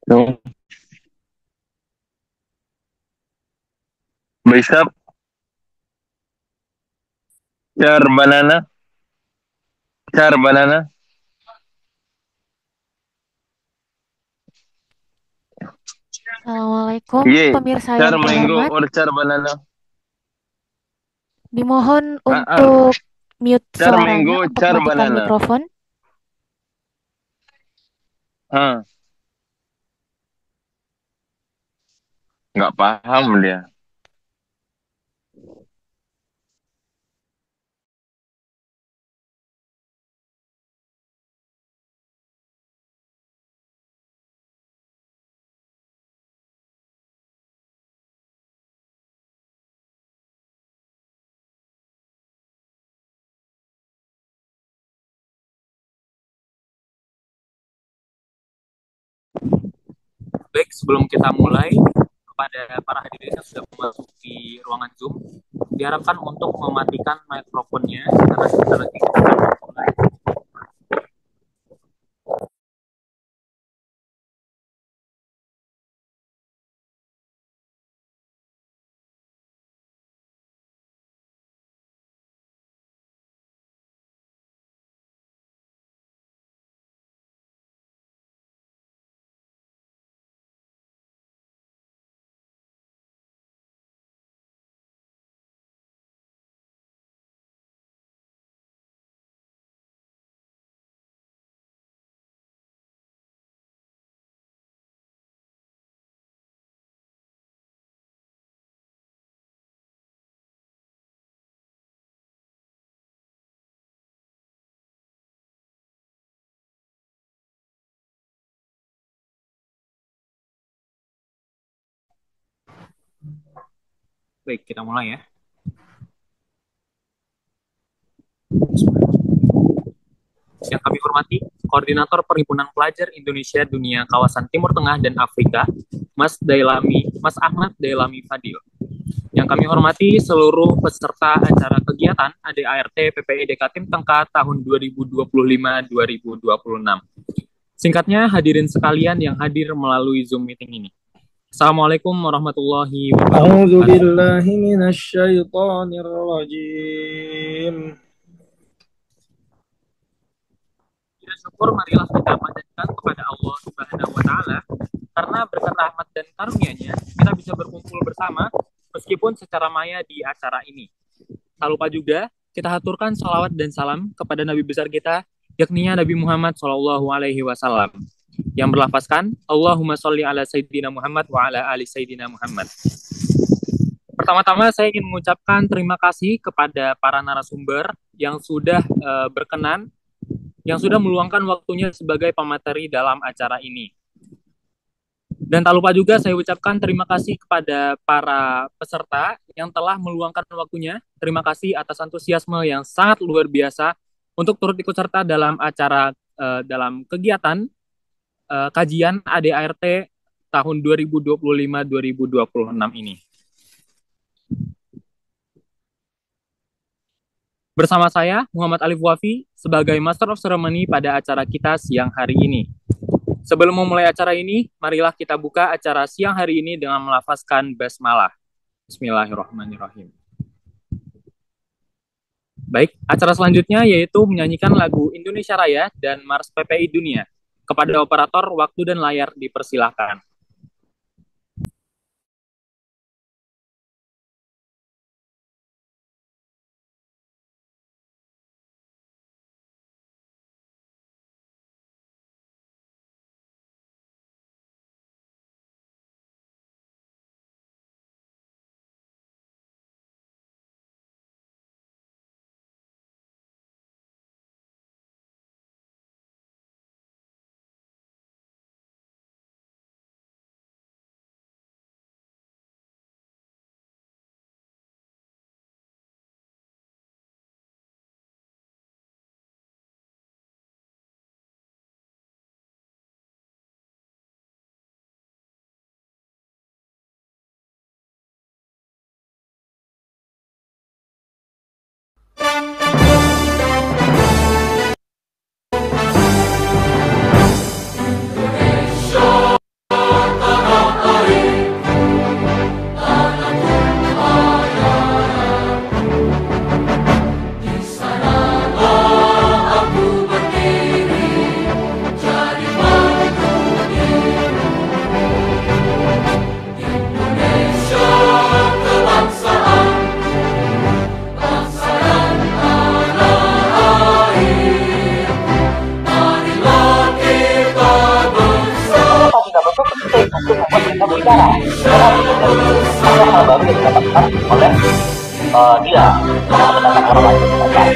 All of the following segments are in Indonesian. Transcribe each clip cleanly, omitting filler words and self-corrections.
Tuh, Bicep, char banana, char banana. Assalamualaikum Ye, pemirsa char yang mango terhormat. or char banana. Dimohon Ah, ah. untuk mute Char suaranya, mango, untuk char matikan banana. mikrofon. Hah, nggak paham dia. Baik, sebelum kita mulai, kepada para hadirin yang sudah memasuki ruangan Zoom, diharapkan untuk mematikan mikrofonnya karena sebentar lagi kita akan mulai. Baik, kita mulai ya. Yang kami hormati, Koordinator Perhimpunan Pelajar Indonesia Dunia Kawasan Timur Tengah dan Afrika, Mas Ahmad Dailami Fadil. Yang kami hormati seluruh peserta acara kegiatan ADART PPIDK Tim Tengka tahun 2025-2026. Singkatnya, hadirin sekalian yang hadir melalui Zoom meeting ini. Assalamualaikum warahmatullahi أعوذ wabarakatuh. بالله من الشيطان الرجيم. Dengan syukur marilah kita panjatkan kepada Allah Subhanahu wa taala karena berkat rahmat dan karunia-Nya kita bisa berkumpul bersama meskipun secara maya di acara ini. Tak lupa juga kita haturkan salawat dan salam kepada Nabi besar kita yakni Nabi Muhammad Shallallahu alaihi wasallam yang berlafazkan Allahumma sholli ala sayyidina Muhammad wa ala ali sayyidina Muhammad. Pertama-tama saya ingin mengucapkan terima kasih kepada para narasumber yang sudah berkenan, yang sudah meluangkan waktunya sebagai pemateri dalam acara ini. Dan tak lupa juga saya ucapkan terima kasih kepada para peserta yang telah meluangkan waktunya. Terima kasih atas antusiasme yang sangat luar biasa untuk turut ikut serta dalam acara dalam kegiatan kajian ADART tahun 2025-2026 ini. Bersama saya, Muhammad Alif Wafi, sebagai Master of Ceremony pada acara kita siang hari ini. Sebelum memulai acara ini, marilah kita buka acara siang hari ini dengan melafazkan basmalah. Bismillahirrahmanirrahim. Baik, acara selanjutnya yaitu menyanyikan lagu Indonesia Raya dan Mars PPI Dunia. Kepada operator, waktu dan layar dipersilahkan. berbicara. Dari banyak hal baru yang didapatkan oleh dia karena mendatang orang lain.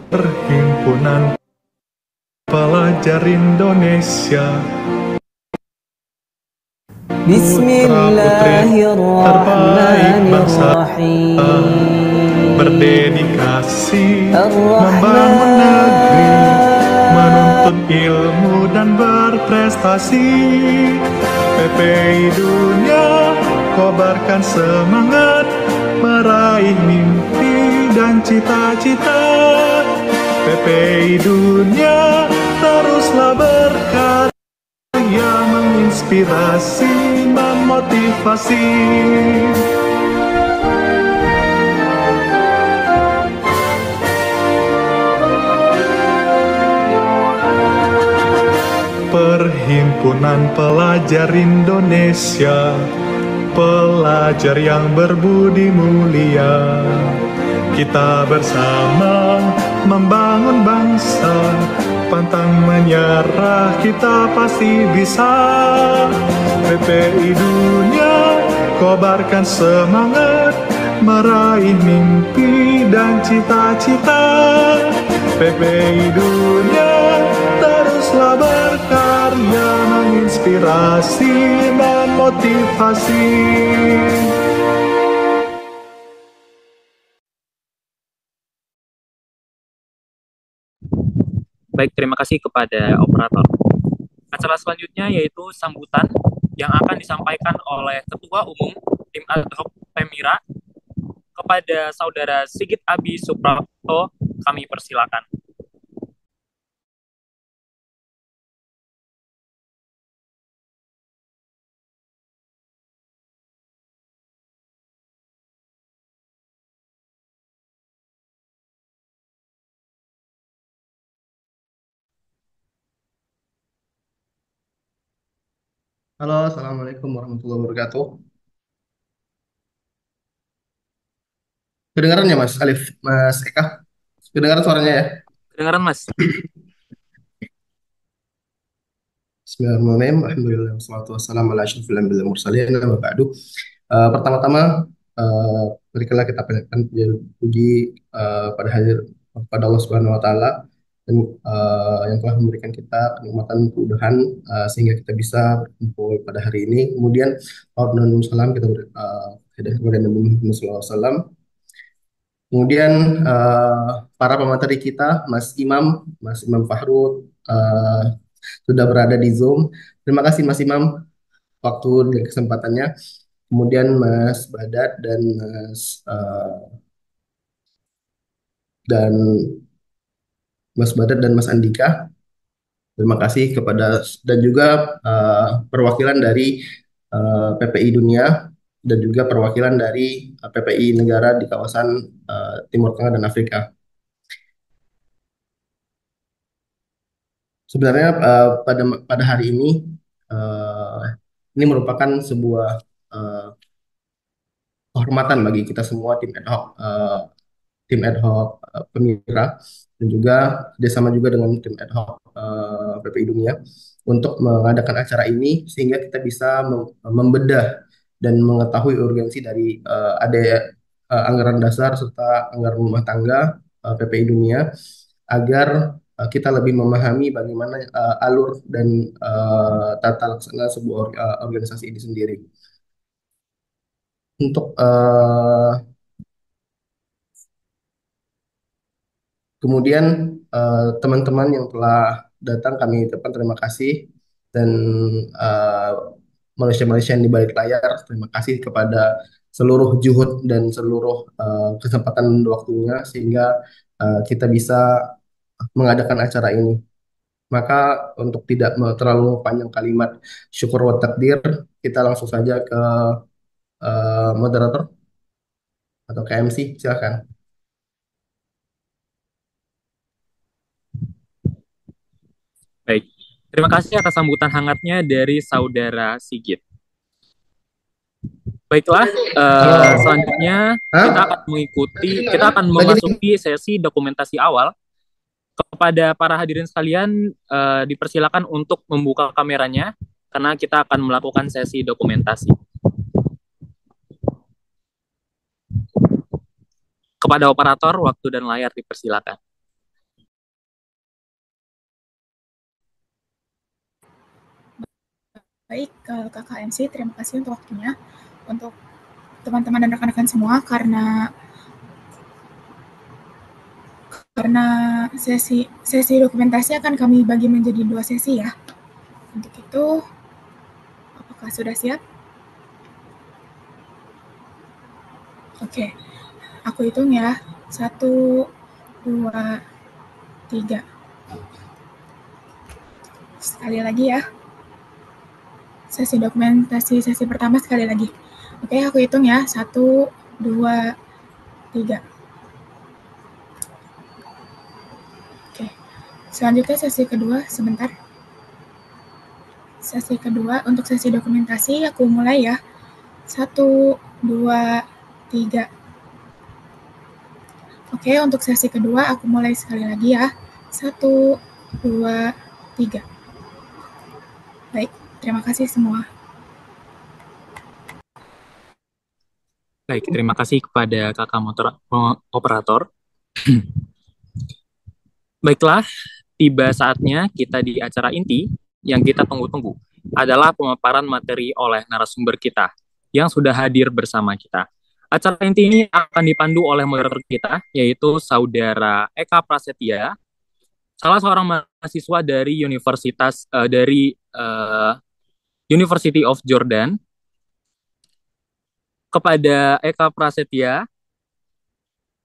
Perhimpunan Pelajar Indonesia, putra-putri terbaik bangsa, berdedikasi membangun negeri, menuntut ilmu dan berprestasi. PPI Dunia kobarkan semangat, meraih mimpi dan cita-cita. PPI Dunia teruslah berkarya, menginspirasi, memotivasi. Perhimpunan Pelajar Indonesia, pelajar yang berbudi mulia, kita bersama membangun bangsa, pantang menyerah, kita pasti bisa. PPI Dunia kobarkan semangat, meraih mimpi dan cita-cita. PPI Dunia teruslah berkarya, menginspirasi, memotivasi. Baik, terima kasih kepada operator. Acara selanjutnya yaitu sambutan yang akan disampaikan oleh Ketua Umum Tim Ad Hoc Pemira kepada Saudara Sigit Abi Suprapto. Kami persilakan. Halo, Assalamualaikum warahmatullahi wabarakatuh. Kedengaran ya Mas Alif, Mas Eka? Kedengaran suaranya ya? Kedengaran, Mas? Bismillahirrahmanirrahim. Alhamdulillah wassalatu wassalamu ala asyrofil anbiya'i wal mursalin wa ba'du. Pertama-tama berikanlah kita panjatkan puji pada hadir pada Allah Subhanahu wa taala dan yang telah memberikan kita kenikmatan keudahan sehingga kita bisa berkumpul pada hari ini. Kemudian dan salam kita beri kepada Nabi Muhammad SAW. Kemudian para pemateri kita, Mas Imam Fahrud sudah berada di Zoom. Terima kasih Mas Imam waktu dan kesempatannya. Kemudian Mas Badat dan dan Mas Badat dan Mas Andika. Terima kasih kepada dan juga perwakilan dari PPI Dunia dan juga perwakilan dari PPI negara di kawasan Timur Tengah dan Afrika. Sebenarnya pada hari ini merupakan sebuah kehormatan bagi kita semua tim ad hoc Pemira dan juga kerjasama juga dengan tim ad hoc PPI Dunia untuk mengadakan acara ini sehingga kita bisa membedah dan mengetahui urgensi dari ada anggaran dasar serta anggaran rumah tangga PPI Dunia agar kita lebih memahami bagaimana alur dan tata laksana sebuah organisasi ini sendiri. Untuk kemudian teman-teman yang telah datang kami ucapkan terima kasih dan eh, Malaysia-Malaysia yang di balik layar terima kasih kepada seluruh juhud dan seluruh kesempatan waktunya sehingga kita bisa mengadakan acara ini. Maka untuk tidak terlalu panjang kalimat syukur wa takdir, kita langsung saja ke moderator atau ke MC, silakan. Baik, terima kasih atas sambutan hangatnya dari Saudara Sigit. Baiklah, selanjutnya kita akan memasuki sesi dokumentasi awal. Kepada para hadirin sekalian, dipersilakan untuk membuka kameranya karena kita akan melakukan sesi dokumentasi. Kepada operator, waktu dan layar dipersilakan. Baik, Kakak MC, terima kasih untuk waktunya. Untuk teman-teman dan rekan-rekan semua, karena sesi dokumentasi akan kami bagi menjadi 2 sesi ya. Untuk itu, apakah sudah siap? Oke, aku hitung ya. 1, 2, 3. Sekali lagi ya. Sesi dokumentasi sesi pertama sekali lagi. Oke, aku hitung ya. 1, 2, 3. Oke. Selanjutnya sesi kedua, sebentar. Sesi kedua untuk sesi dokumentasi aku mulai ya. 1, 2, 3. Oke, untuk sesi kedua aku mulai sekali lagi ya. 1, 2, 3. Baik, terima kasih semua. Baik, terima kasih kepada kakak operator. Baiklah, tiba saatnya kita di acara inti yang kita tunggu-tunggu adalah pemaparan materi oleh narasumber kita yang sudah hadir bersama kita. Acara inti ini akan dipandu oleh moderator kita, yaitu Saudara Eka Prasetya, salah seorang mahasiswa dari University of Jordan. Kepada Eka Prasetya,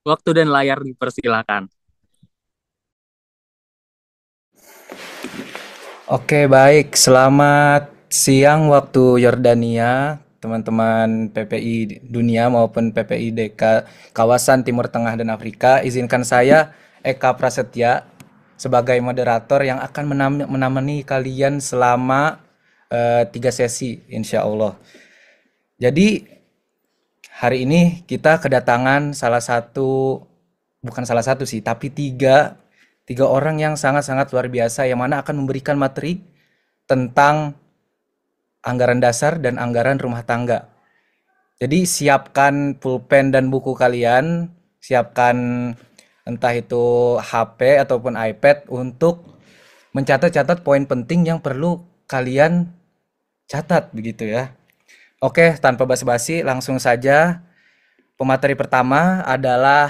waktu dan layar dipersilakan. Oke, baik. Selamat siang waktu Yordania, teman-teman PPI Dunia maupun PPI DK kawasan Timur Tengah dan Afrika. Izinkan saya, Eka Prasetya, sebagai moderator yang akan menemani kalian selama 3 sesi, insya Allah. Jadi, hari ini kita kedatangan tapi tiga orang yang sangat-sangat luar biasa yang mana akan memberikan materi tentang anggaran dasar dan anggaran rumah tangga. Jadi siapkan pulpen dan buku kalian, siapkan entah itu HP ataupun iPad untuk mencatat-catat poin penting yang perlu kalian catat begitu ya. Oke, tanpa basa-basi langsung saja. Pemateri pertama adalah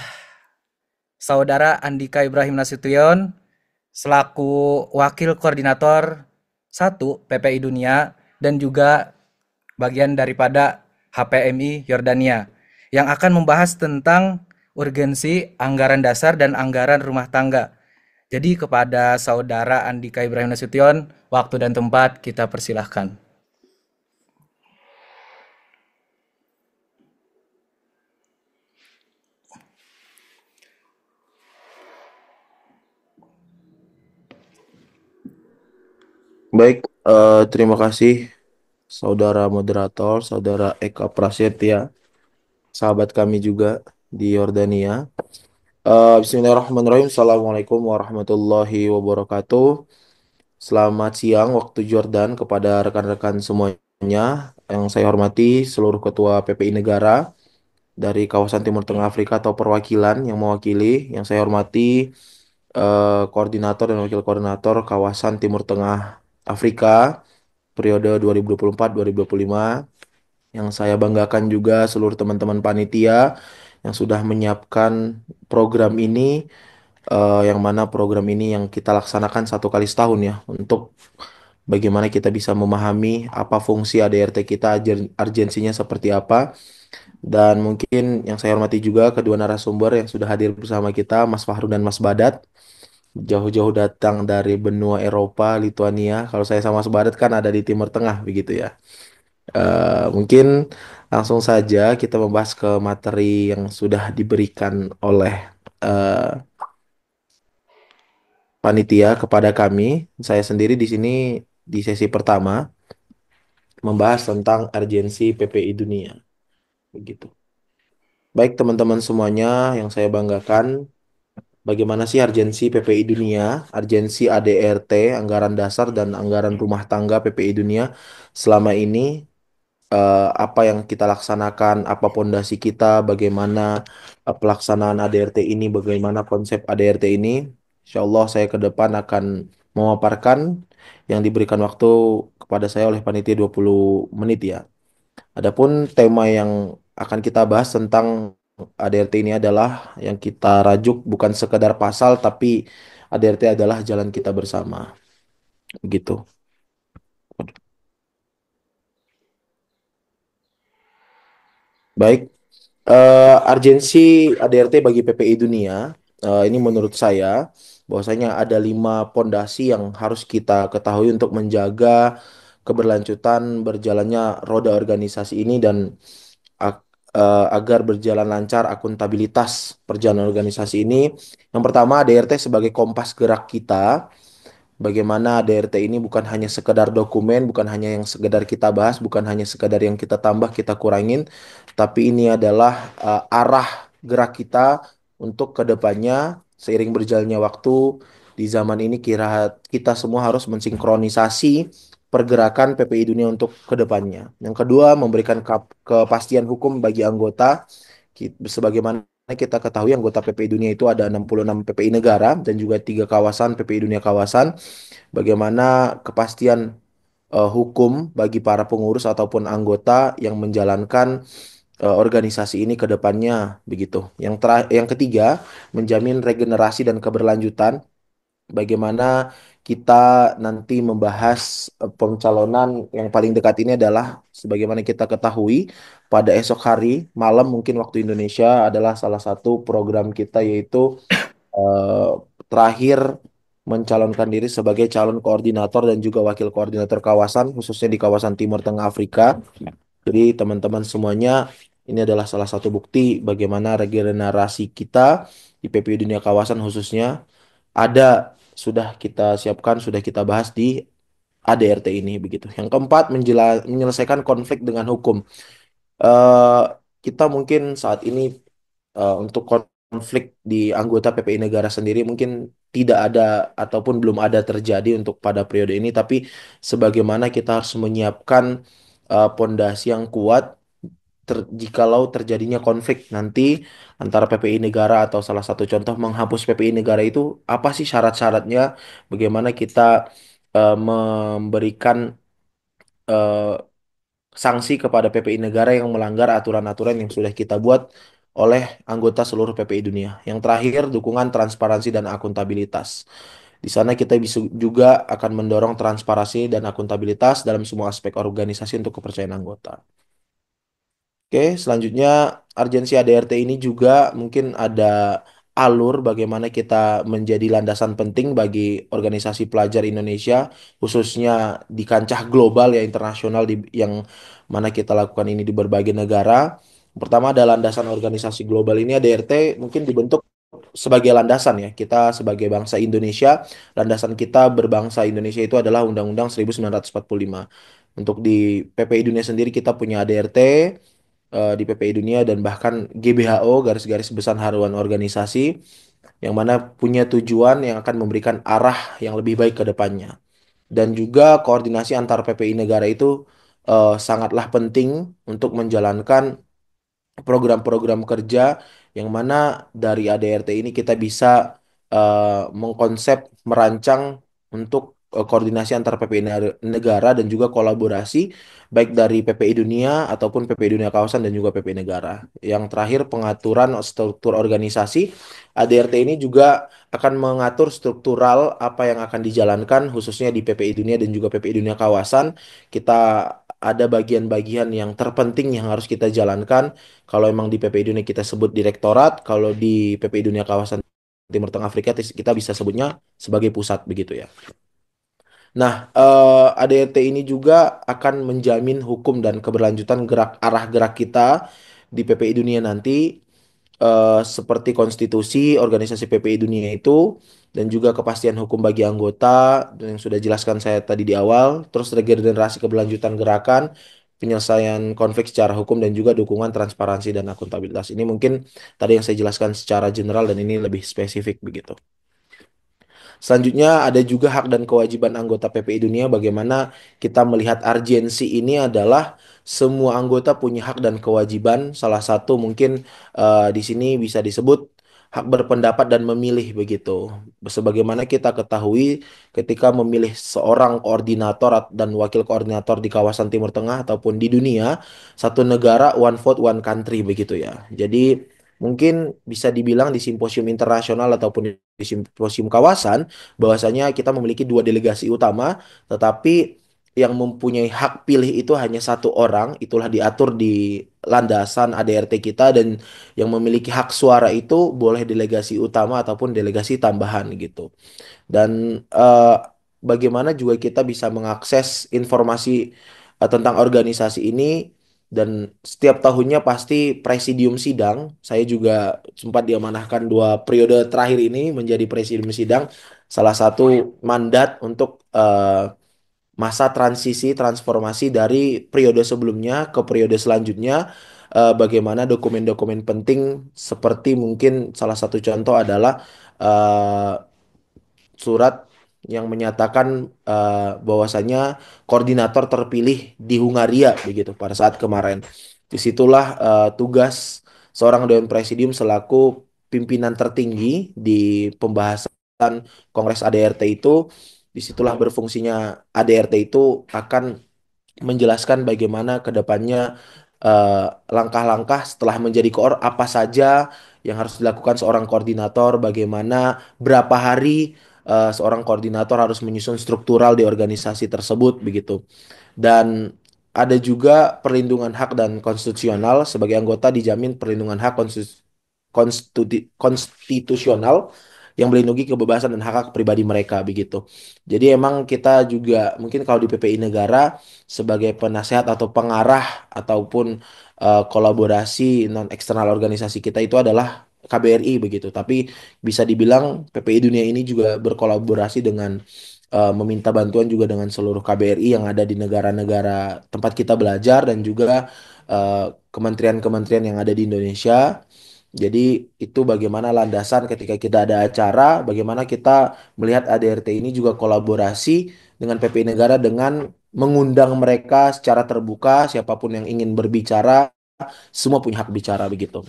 Saudara Andika Ibrahim Nasution selaku Wakil Koordinator 1 PPI Dunia dan juga bagian daripada HPMI Yordania yang akan membahas tentang urgensi anggaran dasar dan anggaran rumah tangga. Jadi kepada Saudara Andika Ibrahim Nasution, waktu dan tempat kita persilahkan. Baik, terima kasih saudara moderator, saudara Eka Prasetya. sahabat kami juga di Yordania. Bismillahirrahmanirrahim. Assalamualaikum warahmatullahi wabarakatuh. Selamat siang waktu Jordan kepada rekan-rekan semuanya. Yang saya hormati seluruh ketua PPI negara dari kawasan Timur Tengah Afrika atau perwakilan yang mewakili. Yang saya hormati koordinator dan wakil koordinator kawasan Timur Tengah Afrika periode 2024-2025. Yang saya banggakan juga seluruh teman-teman panitia yang sudah menyiapkan program ini, yang mana program ini yang kita laksanakan 1 kali setahun ya, untuk bagaimana kita bisa memahami apa fungsi ADRT kita, urgensinya seperti apa. Dan mungkin yang saya hormati juga kedua narasumber yang sudah hadir bersama kita, Mas Fahru dan Mas Badat. Jauh-jauh datang dari benua Eropa, Lituania. Kalau saya sama Mas Badat kan ada di Timur Tengah begitu ya. Mungkin langsung saja kita membahas ke materi yang sudah diberikan oleh eh, panitia kepada kami. Saya sendiri di sini di sesi pertama membahas tentang urgensi PPI dunia. Begitu. Baik teman-teman semuanya yang saya banggakan, bagaimana sih urgensi PPI dunia, urgensi ADRT, anggaran dasar dan anggaran rumah tangga PPI dunia selama ini, apa yang kita laksanakan, apa pondasi kita, bagaimana pelaksanaan ADRT ini, bagaimana konsep ADRT ini. Insya Allah saya ke depan akan memaparkan yang diberikan waktu kepada saya oleh panitia 20 menit ya. Adapun tema yang akan kita bahas tentang ADRT ini adalah yang kita rajuk bukan sekedar pasal, tapi ADRT adalah jalan kita bersama. Begitu. Baik. Urgensi ADRT bagi PPI dunia, ini menurut saya bahwasanya ada 5 pondasi yang harus kita ketahui untuk menjaga keberlanjutan berjalannya roda organisasi ini dan ag- agar berjalan lancar akuntabilitas perjalanan organisasi ini. Yang pertama, ADRT sebagai kompas gerak kita. Bagaimana DRT ini bukan hanya sekedar dokumen, bukan hanya yang sekedar kita bahas, bukan hanya sekedar yang kita tambah, kita kurangin, tapi ini adalah arah gerak kita untuk ke depannya seiring berjalannya waktu. Di zaman ini kira kita semua harus mensinkronisasi pergerakan PPI dunia untuk ke depannya. Yang kedua, memberikan kepastian hukum bagi anggota. Sebagaimana kita ketahui anggota PPI dunia itu ada 66 PPI negara dan juga 3 kawasan PPI dunia kawasan. Bagaimana kepastian hukum bagi para pengurus ataupun anggota yang menjalankan organisasi ini ke depannya begitu. Yang ketiga, menjamin regenerasi dan keberlanjutan. Bagaimana kita nanti membahas pencalonan yang paling dekat ini adalah sebagaimana kita ketahui pada esok hari malam mungkin waktu Indonesia adalah salah satu program kita yaitu eh, terakhir mencalonkan diri sebagai calon koordinator dan juga wakil koordinator kawasan, khususnya di kawasan Timur Tengah Afrika. Jadi teman-teman semuanya, ini adalah salah satu bukti bagaimana regenerasi kita di PPI Dunia Kawasan khususnya ada sudah kita siapkan, sudah kita bahas di ADRT ini begitu. Yang keempat, menyelesaikan konflik dengan hukum. Eh, Kita mungkin saat ini untuk konflik di anggota PPI negara sendiri mungkin tidak ada ataupun belum ada terjadi untuk pada periode ini, tapi sebagaimana kita harus menyiapkan pondasi yang kuat jikalau terjadinya konflik nanti antara PPI negara atau salah satu contoh menghapus PPI negara itu apa sih syarat-syaratnya, bagaimana kita memberikan eh, sanksi kepada PPI negara yang melanggar aturan-aturan yang sudah kita buat oleh anggota seluruh PPI dunia. Yang terakhir, dukungan transparansi dan akuntabilitas. Di sana kita bisa juga akan mendorong transparansi dan akuntabilitas dalam semua aspek organisasi untuk kepercayaan anggota. Oke, selanjutnya urgensi ADRT ini juga mungkin ada alur bagaimana kita menjadi landasan penting bagi organisasi pelajar Indonesia, khususnya di kancah global ya internasional yang mana kita lakukan ini di berbagai negara. Pertama ada landasan organisasi global ini ADRT mungkin dibentuk sebagai landasan ya. Kita sebagai bangsa Indonesia, landasan kita berbangsa Indonesia itu adalah Undang-Undang 1945. Untuk di PPI Dunia sendiri kita punya ADRT, di PPI Dunia dan bahkan GBHO, Garis-Garis Besar Haluan Organisasi, yang mana punya tujuan yang akan memberikan arah yang lebih baik ke depannya. Dan juga koordinasi antar PPI negara itu sangatlah penting untuk menjalankan program-program kerja yang mana dari ADRT ini kita bisa mengkonsep, merancang untuk koordinasi antar PPI negara dan juga kolaborasi baik dari PPI dunia ataupun PPI dunia kawasan dan juga PPI negara. Yang terakhir pengaturan struktur organisasi, ADRT ini juga akan mengatur struktural apa yang akan dijalankan khususnya di PPI dunia dan juga PPI dunia kawasan. Kita ada bagian-bagian yang terpenting yang harus kita jalankan. Kalau emang di PPI Dunia kita sebut direktorat, kalau di PPI Dunia Kawasan Timur Tengah Afrika kita bisa sebutnya sebagai pusat begitu ya. Nah, ADRT ini juga akan menjamin hukum dan keberlanjutan arah gerak kita di PPI Dunia nanti, seperti konstitusi organisasi PPI Dunia itu dan juga kepastian hukum bagi anggota yang sudah jelaskan saya tadi di awal, terus regenerasi keberlanjutan gerakan, penyelesaian konflik secara hukum dan juga dukungan transparansi dan akuntabilitas. Ini mungkin tadi yang saya jelaskan secara general dan ini lebih spesifik begitu. Selanjutnya ada juga hak dan kewajiban anggota PPI Dunia. Bagaimana kita melihat urgensi ini adalah semua anggota punya hak dan kewajiban. Salah satu mungkin di sini bisa disebut hak berpendapat dan memilih begitu. Sebagaimana kita ketahui ketika memilih seorang koordinator dan wakil koordinator di kawasan Timur Tengah ataupun di dunia, satu negara one vote one country begitu ya. Jadi mungkin bisa dibilang di simposium internasional ataupun di simposium kawasan bahwasanya kita memiliki dua delegasi utama, tetapi yang mempunyai hak pilih itu hanya satu orang, itulah diatur di landasan ADRT kita, dan yang memiliki hak suara itu boleh delegasi utama ataupun delegasi tambahan gitu. Dan bagaimana juga kita bisa mengakses informasi tentang organisasi ini, dan setiap tahunnya pasti presidium sidang. Saya juga sempat diamanahkan 2 periode terakhir ini menjadi presidium sidang. Salah satu mandat untuk masa transisi transformasi dari periode sebelumnya ke periode selanjutnya. Bagaimana dokumen-dokumen penting seperti mungkin salah satu contoh adalah eh, surat yang menyatakan bahwasanya koordinator terpilih di Hungaria begitu pada saat kemarin. Disitulah tugas seorang Dewan Presidium selaku pimpinan tertinggi di pembahasan Kongres ADRT itu. Disitulah berfungsinya ADRT itu akan menjelaskan bagaimana ke depannya eh, langkah-langkah setelah menjadi koor apa saja yang harus dilakukan seorang koordinator, bagaimana berapa hari seorang koordinator harus menyusun struktural di organisasi tersebut begitu. Dan ada juga perlindungan hak dan konstitusional, sebagai anggota dijamin perlindungan hak konstitusional yang melindungi kebebasan dan hak-hak pribadi mereka begitu. Jadi emang kita juga mungkin kalau di PPI negara sebagai penasehat atau pengarah ataupun kolaborasi non eksternal organisasi kita itu adalah KBRI begitu. Tapi bisa dibilang PPI Dunia ini juga berkolaborasi dengan meminta bantuan juga dengan seluruh KBRI yang ada di negara-negara tempat kita belajar dan juga eh, kementerian-kementerian yang ada di Indonesia. Jadi itu bagaimana landasan ketika kita ada acara, bagaimana kita melihat ADRT ini juga kolaborasi dengan PPI negara dengan mengundang mereka secara terbuka, siapapun yang ingin berbicara, semua punya hak bicara begitu.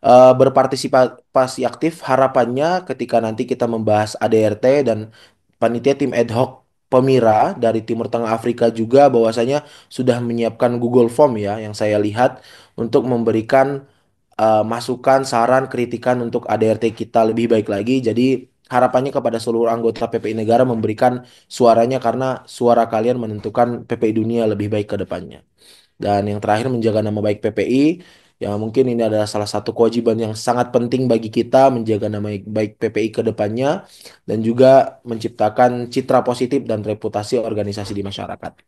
Berpartisipasi aktif harapannya ketika nanti kita membahas ADRT dan panitia tim ad hoc Pemira dari Timur Tengah Afrika juga bahwasanya sudah menyiapkan Google Form ya yang saya lihat untuk memberikan masukan, saran, kritikan untuk ADRT kita lebih baik lagi. Jadi harapannya kepada seluruh anggota PPI negara memberikan suaranya karena suara kalian menentukan PPI dunia lebih baik ke depannya. Dan yang terakhir menjaga nama baik PPI. Ya mungkin ini adalah salah satu kewajiban yang sangat penting bagi kita menjaga nama baik PPI ke depannya dan juga menciptakan citra positif dan reputasi organisasi di masyarakat.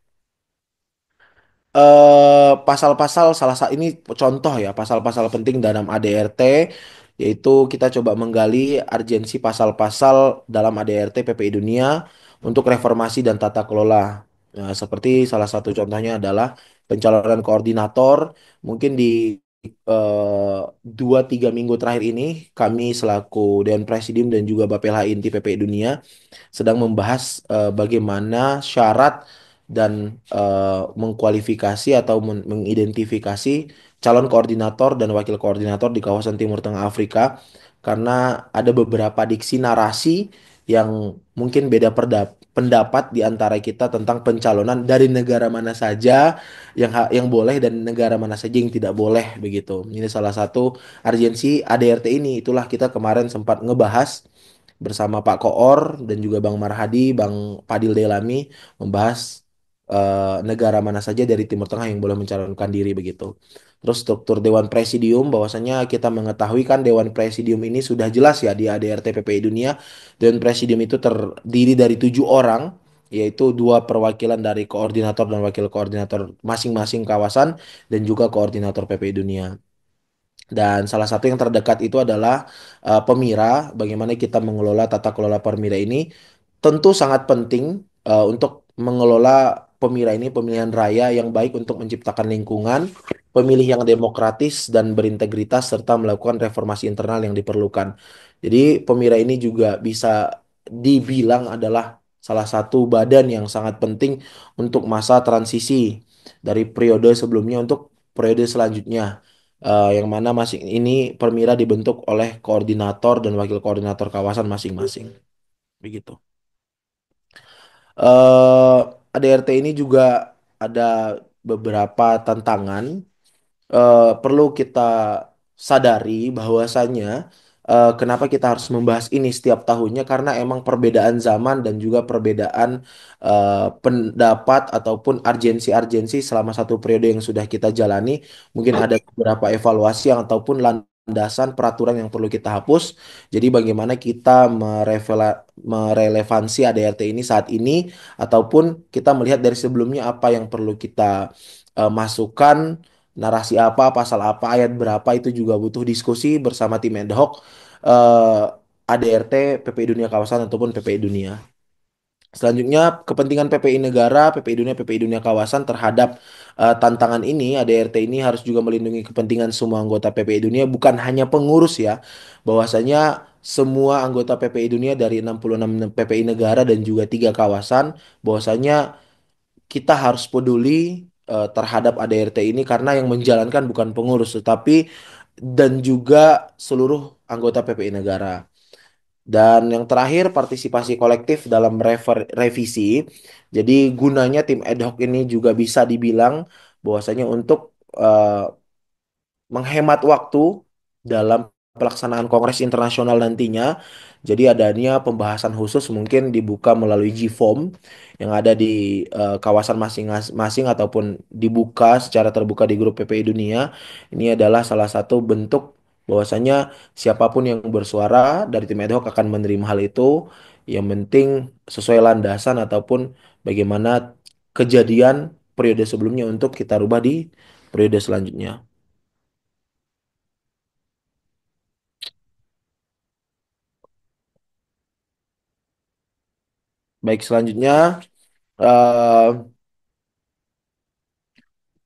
Pasal-pasal salah satu ini contoh ya pasal-pasal penting dalam ADRT, yaitu kita coba menggali urgensi pasal-pasal dalam ADRT PPI Dunia untuk reformasi dan tata kelola. Seperti salah satu contohnya adalah pencalonan koordinator. Mungkin di 2-3 minggu terakhir ini kami selaku Dewan Presidium dan juga Bapelha Inti PPI Dunia sedang membahas bagaimana syarat dan mengkualifikasi atau mengidentifikasi calon koordinator dan wakil koordinator di kawasan Timur Tengah Afrika karena ada beberapa diksi narasi yang mungkin beda pendapat di antara kita tentang pencalonan dari negara mana saja yang boleh dan negara mana saja yang tidak boleh begitu. Ini salah satu urgensi ADRT ini. Itulah kita kemarin sempat ngebahas bersama Pak Koor dan juga Bang Marhadi, Bang Padil Delami membahas negara mana saja dari Timur Tengah yang boleh mencalonkan diri begitu. Terus struktur Dewan Presidium, bahwasanya kita mengetahui kan Dewan Presidium ini sudah jelas ya di ADRT PPI Dunia. Dewan Presidium itu terdiri dari 7 orang, yaitu 2 perwakilan dari koordinator dan wakil koordinator masing-masing kawasan dan juga koordinator PPI Dunia. Dan salah satu yang terdekat itu adalah Pemira. Bagaimana kita mengelola tata kelola Permira ini tentu sangat penting untuk mengelola Pemira ini pemilihan raya yang baik untuk menciptakan lingkungan pemilih yang demokratis dan berintegritas serta melakukan reformasi internal yang diperlukan. Jadi Pemira ini juga bisa dibilang adalah salah satu badan yang sangat penting untuk masa transisi dari periode sebelumnya untuk periode selanjutnya. Yang mana masing ini Permira dibentuk oleh koordinator dan wakil koordinator kawasan masing-masing. Begitu. eh ADRT ini juga ada beberapa tantangan. Perlu kita sadari bahwasannya kenapa kita harus membahas ini setiap tahunnya karena emang perbedaan zaman dan juga perbedaan pendapat ataupun urgensi-urgensi selama satu periode yang sudah kita jalani mungkin ada beberapa evaluasi yang ataupun landasan peraturan yang perlu kita hapus. Jadi bagaimana kita merelevansi ADRT ini saat ini ataupun kita melihat dari sebelumnya apa yang perlu kita masukkan, narasi apa, pasal apa, ayat berapa itu juga butuh diskusi bersama tim ad hoc ADRT, PPI Dunia Kawasan ataupun PPI Dunia. Selanjutnya, kepentingan PPI Negara, PPI Dunia, PPI Dunia Kawasan terhadap tantangan ini, ADRT ini harus juga melindungi kepentingan semua anggota PPI Dunia, bukan hanya pengurus ya, bahwasanya semua anggota PPI Dunia dari 66 PPI Negara dan juga 3 kawasan, bahwasanya kita harus peduli terhadap ADRT ini karena yang menjalankan bukan pengurus tetapi dan juga seluruh anggota PPI negara. Dan yang terakhir partisipasi kolektif dalam revisi. Jadi gunanya tim ad hoc ini juga bisa dibilang bahwasanya untuk eh, menghemat waktu dalam pelaksanaan Kongres Internasional nantinya. Jadi adanya pembahasan khusus mungkin dibuka melalui GFOM yang ada di kawasan masing-masing ataupun dibuka secara terbuka di grup PPI Dunia. Ini adalah salah satu bentuk bahwasanya siapapun yang bersuara dari tim ad hoc akan menerima hal itu. Yang penting sesuai landasan ataupun bagaimana kejadian periode sebelumnya untuk kita rubah di periode selanjutnya. Baik, selanjutnya eh,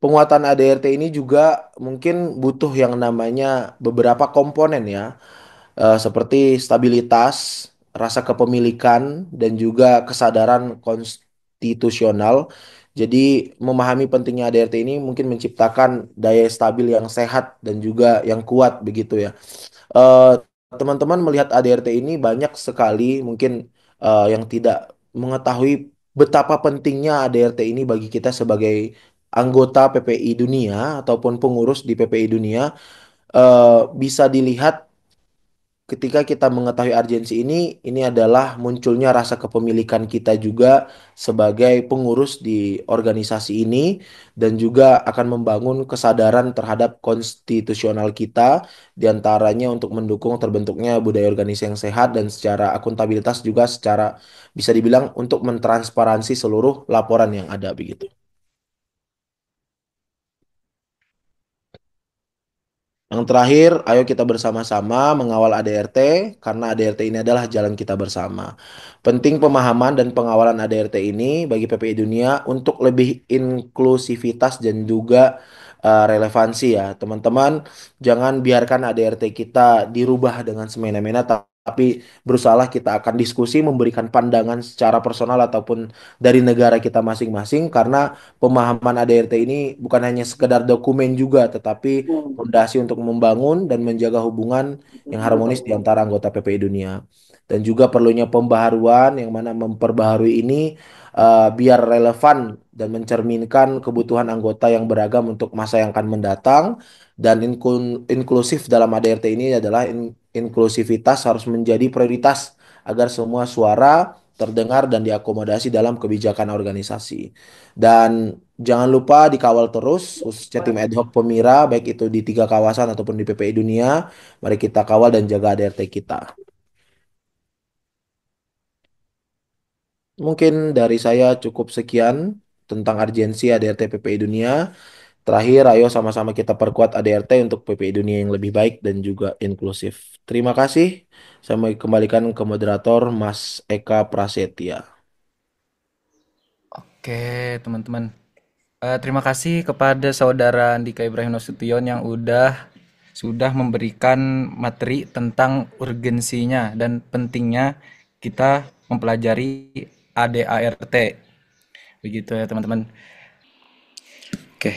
penguatan ADRT ini juga mungkin butuh yang namanya beberapa komponen ya, seperti stabilitas, rasa kepemilikan, dan juga kesadaran konstitusional. Jadi memahami pentingnya ADRT ini mungkin menciptakan daya stabil yang sehat dan juga yang kuat begitu ya. eh, Teman-teman melihat ADRT ini banyak sekali mungkin yang tidak mengetahui betapa pentingnya ADRT ini bagi kita sebagai anggota PPI Dunia ataupun pengurus di PPI Dunia. Bisa dilihat ketika kita mengetahui urgensi ini adalah munculnya rasa kepemilikan kita juga sebagai pengurus di organisasi ini dan juga akan membangun kesadaran terhadap konstitusional kita diantaranya untuk mendukung terbentuknya budaya organisasi yang sehat dan secara akuntabilitas juga secara bisa dibilang untuk mentransparansi seluruh laporan yang ada begitu. Yang terakhir, ayo kita bersama-sama mengawal ADRT karena ADRT ini adalah jalan kita bersama. Penting pemahaman dan pengawalan ADRT ini bagi PPI Dunia untuk lebih inklusivitas dan juga relevansi ya. Teman-teman, jangan biarkan ADRT kita dirubah dengan semena-mena, tapi berusahalah kita akan diskusi memberikan pandangan secara personal ataupun dari negara kita masing-masing karena pemahaman ADRT ini bukan hanya sekedar dokumen juga, tetapi fondasi untuk membangun dan menjaga hubungan yang harmonis di antara anggota PPI Dunia. Dan juga perlunya pembaharuan yang mana memperbaharui ini biar relevan dan mencerminkan kebutuhan anggota yang beragam untuk masa yang akan mendatang. Dan inklusif dalam ADRT ini adalah inklusivitas harus menjadi prioritas agar semua suara terdengar dan diakomodasi dalam kebijakan organisasi. Dan jangan lupa dikawal terus, khususnya tim ad hoc Pemira, baik itu di 3 kawasan ataupun di PPI Dunia. Mari kita kawal dan jaga ADRT kita. Mungkin dari saya cukup sekian tentang urgensi ADRT PPI Dunia. Terakhir, ayo sama-sama kita perkuat ADRT untuk PPI Dunia yang lebih baik dan juga inklusif. Terima kasih. Saya mau kembalikan ke moderator Mas Eka Prasetya. Oke, teman-teman. Terima kasih kepada saudara Andika Ibrahim Nasution yang sudah memberikan materi tentang urgensinya dan pentingnya kita mempelajari ADART. Begitu ya, teman-teman. Oke,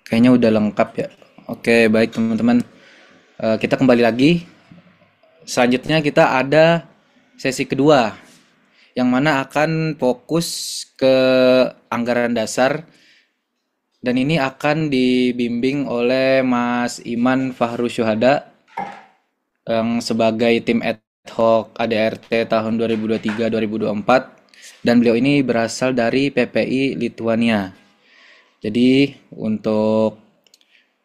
kayaknya udah lengkap ya. Oke, baik teman-teman. Kita kembali lagi. Selanjutnya kita ada sesi kedua, yang mana akan fokus ke anggaran dasar. Dan ini akan dibimbing oleh Mas Iman Fahru Syuhada yang sebagai tim ad hoc ADRT tahun 2023-2024. Dan beliau ini berasal dari PPI Lituania. Jadi untuk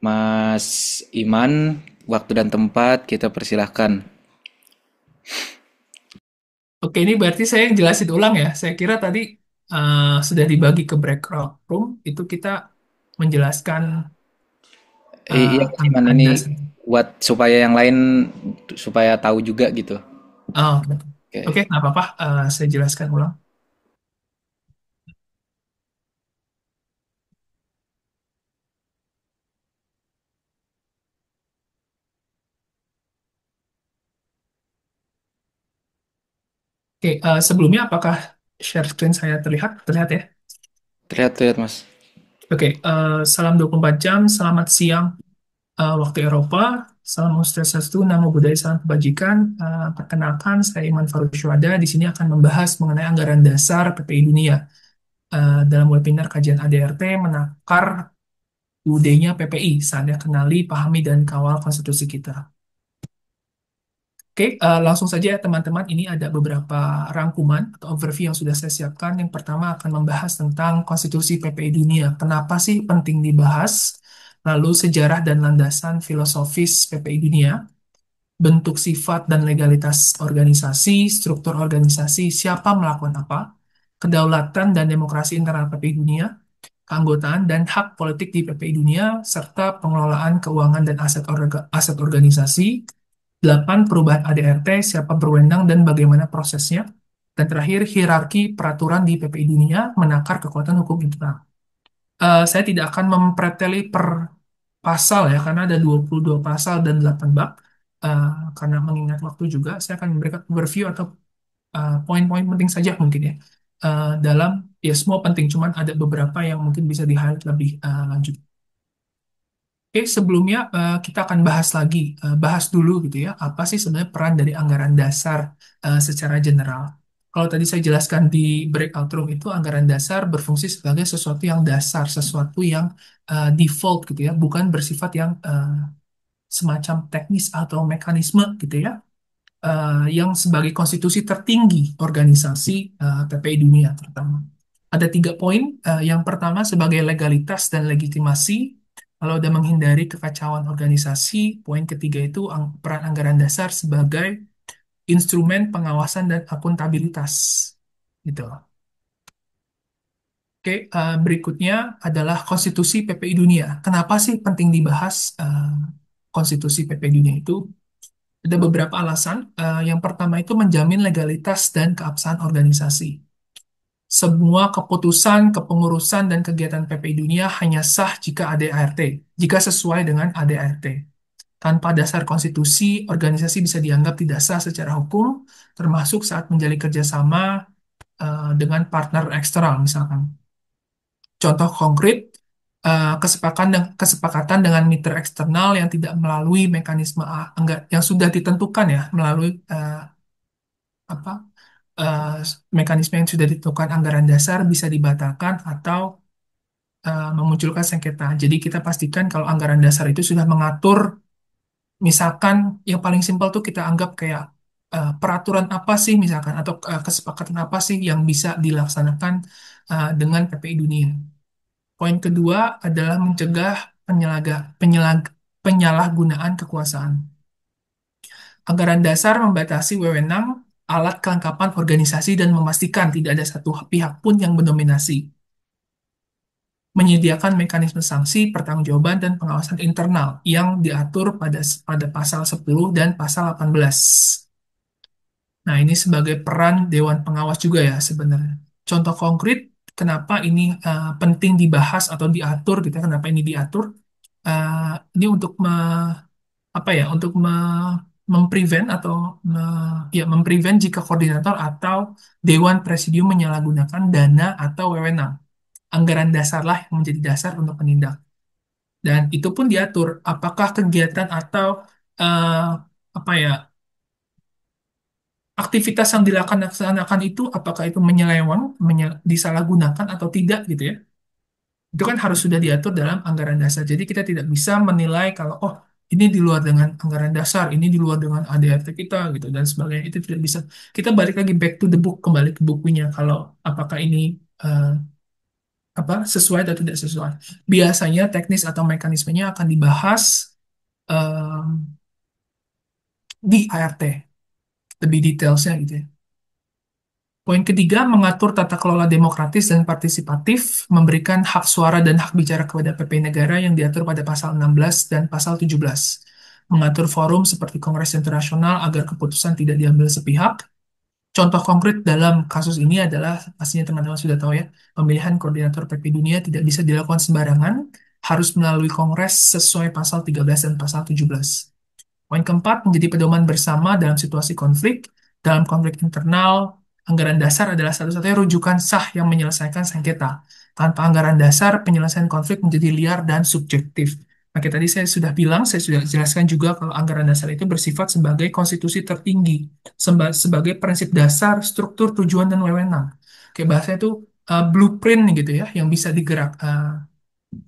Mas Iman, waktu dan tempat kita persilahkan. Oke, ini berarti saya yang jelasin ulang ya. Saya kira tadi sudah dibagi ke breakout room, itu kita menjelaskan Iya, Mas Iman, anggaran ini dasar. buat supaya yang lain supaya tahu juga gitu. Oh, Oke. oke, nggak apa-apa. Saya jelaskan ulang. Oke, sebelumnya apakah share screen saya terlihat? Terlihat ya? Terlihat Mas. Oke, salam 24 jam, selamat siang waktu Eropa. Salam Swastiastu, Namo Buddhaya, salam kebajikan. Perkenalkan, saya Iman Faruk Syuhada. Di sini akan membahas mengenai anggaran dasar PPI Dunia. Dalam webinar kajian ADRT menakar UUD-nya PPI, saatnya kenali, pahami, dan kawal konstitusi kita. Oke, langsung saja ya teman-teman, ini ada beberapa rangkuman atau overview yang sudah saya siapkan. Yang pertama akan membahas tentang konstitusi PPI Dunia. Kenapa sih penting dibahas? Lalu sejarah dan landasan filosofis PPI Dunia, bentuk sifat dan legalitas organisasi, struktur organisasi, siapa melakukan apa, kedaulatan dan demokrasi internal PPI Dunia, keanggotaan dan hak politik di PPI Dunia, serta pengelolaan keuangan dan aset organisasi. 8. Perubahan ADRT, siapa berwenang dan bagaimana prosesnya. Dan terakhir, hierarki peraturan di PPI Dunia, menakar kekuatan hukum internal. Saya tidak akan mempreteli per pasal ya, karena ada 22 pasal dan 8 bab. Karena mengingat waktu juga, saya akan memberikan overview atau poin-poin penting saja mungkin ya. Dalam, ya semua penting, cuman ada beberapa yang mungkin bisa di-highlight lebih lanjut. Oke, sebelumnya kita akan bahas dulu gitu ya, apa sih sebenarnya peran dari anggaran dasar secara general. Kalau tadi saya jelaskan di breakout room itu anggaran dasar berfungsi sebagai sesuatu yang dasar, sesuatu yang default gitu ya, bukan bersifat yang semacam teknis atau mekanisme gitu ya, yang sebagai konstitusi tertinggi organisasi PPI Dunia terutama. Ada 3 poin. Yang pertama sebagai legalitas dan legitimasi. Kalau udah menghindari kekacauan organisasi, poin ketiga itu peran anggaran dasar sebagai instrumen pengawasan dan akuntabilitas. Gitu. Oke, berikutnya adalah konstitusi PPI Dunia. Kenapa sih penting dibahas konstitusi PP Dunia itu ada beberapa alasan. Yang pertama itu menjamin legalitas dan keabsahan organisasi. Semua keputusan, kepengurusan, dan kegiatan PPI Dunia hanya sah jika ADART, jika sesuai dengan ADART. Tanpa dasar konstitusi, organisasi bisa dianggap tidak sah secara hukum, termasuk saat menjalin kerjasama dengan partner eksternal, misalkan. Contoh konkret, kesepakatan dengan mitra eksternal yang tidak melalui mekanisme yang sudah ditentukan ya, melalui apa eh, mekanisme yang sudah ditentukan anggaran dasar bisa dibatalkan atau memunculkan sengketa. Jadi kita pastikan kalau anggaran dasar itu sudah mengatur, misalkan yang paling simpel tuh kita anggap kayak peraturan apa sih misalkan atau kesepakatan apa sih yang bisa dilaksanakan dengan PPI Dunia. Poin kedua adalah mencegah penyalahgunaan kekuasaan. Anggaran dasar membatasi wewenang, alat kelengkapan organisasi dan memastikan tidak ada satu pihak pun yang mendominasi. Menyediakan mekanisme sanksi, pertanggungjawaban, dan pengawasan internal yang diatur pada pasal 10 dan pasal 18. Nah, ini sebagai peran Dewan Pengawas juga ya sebenarnya. Contoh konkret, kenapa ini penting dibahas atau diatur, gitu ya, kenapa ini diatur. Ini untuk apa ya, untuk memprevent atau memprevent jika koordinator atau Dewan Presidium menyalahgunakan dana atau wewenang. Anggaran dasarlah yang menjadi dasar untuk penindak. Dan itu pun diatur apakah kegiatan atau eh, apa ya aktivitas yang dilaksanakan itu apakah itu menyeleweng, disalahgunakan atau tidak gitu ya. Itu kan harus sudah diatur dalam anggaran dasar. Jadi kita tidak bisa menilai kalau oh ini di luar dengan anggaran dasar, ini di luar dengan ADRT kita gitu dan sebagainya. Itu tidak bisa. Kita balik lagi back to the book, kembali ke bukunya kalau apakah ini eh, sesuai atau tidak sesuai. Biasanya teknis atau mekanismenya akan dibahas em, di ART, lebih detailsnya gitu ya. Poin ketiga, mengatur tata kelola demokratis dan partisipatif, memberikan hak suara dan hak bicara kepada PPI negara yang diatur pada pasal 16 dan pasal 17. Mengatur forum seperti Kongres Internasional agar keputusan tidak diambil sepihak. Contoh konkret dalam kasus ini adalah, pastinya teman-teman sudah tahu ya, pemilihan koordinator PPI Dunia tidak bisa dilakukan sembarangan, harus melalui Kongres sesuai pasal 13 dan pasal 17. Poin keempat, menjadi pedoman bersama dalam situasi konflik. Dalam konflik internal, anggaran dasar adalah satu-satunya rujukan sah yang menyelesaikan sengketa. Tanpa anggaran dasar, penyelesaian konflik menjadi liar dan subjektif. Maka tadi saya sudah bilang, saya sudah jelaskan juga kalau anggaran dasar itu bersifat sebagai konstitusi tertinggi, sebagai prinsip dasar, struktur, tujuan, dan wewenang. Kayak bahasa itu blueprint gitu ya, yang bisa digerak,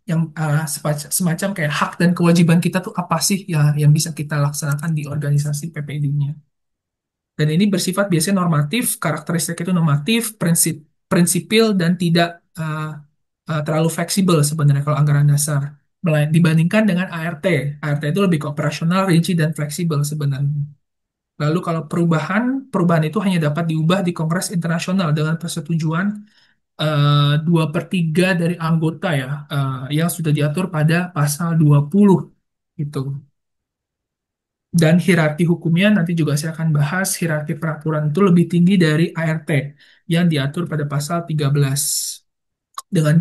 yang semacam kayak hak dan kewajiban kita tuh apa sih ya yang bisa kita laksanakan di organisasi PPID-nya. Dan ini bersifat biasanya normatif, karakteristik itu normatif, prinsipil dan tidak terlalu fleksibel sebenarnya kalau anggaran dasar. Dibandingkan dengan ART. ART itu lebih ke operasional, rinci, dan fleksibel sebenarnya. Lalu kalau perubahan itu hanya dapat diubah di Kongres Internasional dengan persetujuan 2/3 dari anggota ya, yang sudah diatur pada pasal 20 itu. Dan hierarki hukumnya nanti juga saya akan bahas hierarki peraturan itu lebih tinggi dari ART yang diatur pada pasal 13 dengan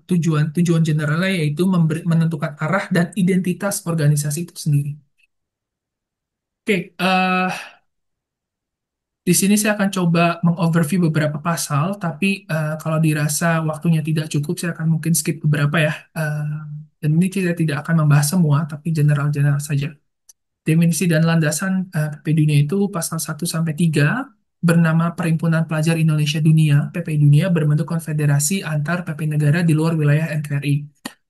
tujuan generalnya yaitu menentukan arah dan identitas organisasi itu sendiri. Oke, di sini saya akan coba mengoverview beberapa pasal, tapi kalau dirasa waktunya tidak cukup, saya akan mungkin skip beberapa ya. Dan ini kita tidak akan membahas semua, tapi general-general saja. Definisi dan landasan PPI Dunia itu pasal 1 sampai 3 bernama Perhimpunan Pelajar Indonesia Dunia, PPI Dunia berbentuk konfederasi antar PPI negara di luar wilayah NKRI.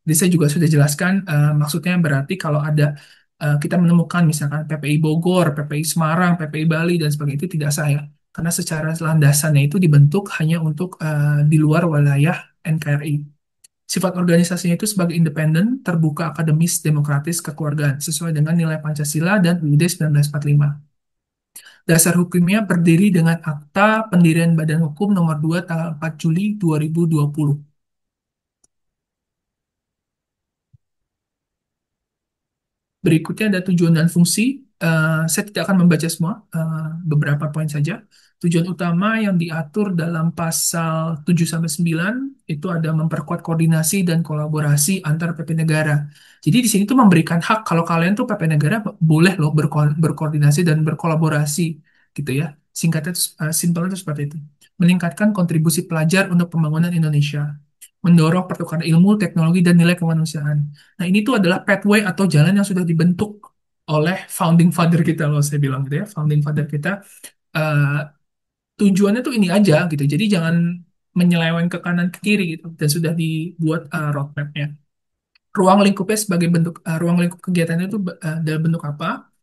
Jadi saya juga sudah jelaskan maksudnya berarti kalau ada kita menemukan misalkan PPI Bogor, PPI Semarang, PPI Bali dan sebagainya itu tidak sah ya. Karena secara landasannya itu dibentuk hanya untuk di luar wilayah NKRI. Sifat organisasinya itu sebagai independen, terbuka, akademis, demokratis, kekeluargaan, sesuai dengan nilai Pancasila dan UUD 1945. Dasar hukumnya berdiri dengan Akta Pendirian Badan Hukum Nomor 2 tanggal 4 Juli 2020. Berikutnya ada tujuan dan fungsi. Saya tidak akan membaca semua, beberapa poin saja. Tujuan utama yang diatur dalam pasal 7-9 itu ada memperkuat koordinasi dan kolaborasi antar PP negara. Jadi di sini tuh memberikan hak kalau kalian tuh PP negara boleh loh berkoordinasi dan berkolaborasi gitu ya. Singkatnya, simpelnya itu seperti itu. Meningkatkan kontribusi pelajar untuk pembangunan Indonesia. Mendorong pertukaran ilmu, teknologi, dan nilai kemanusiaan. Nah, ini tuh adalah pathway atau jalan yang sudah dibentuk oleh founding father kita loh, saya bilang gitu ya. Founding father kita eh, tujuannya tuh ini aja gitu. Jadi jangan menyeleweng ke kanan ke kiri gitu. Dan sudah dibuat roadmap-nya. Ruang lingkup kegiatannya itu dalam bentuk apa?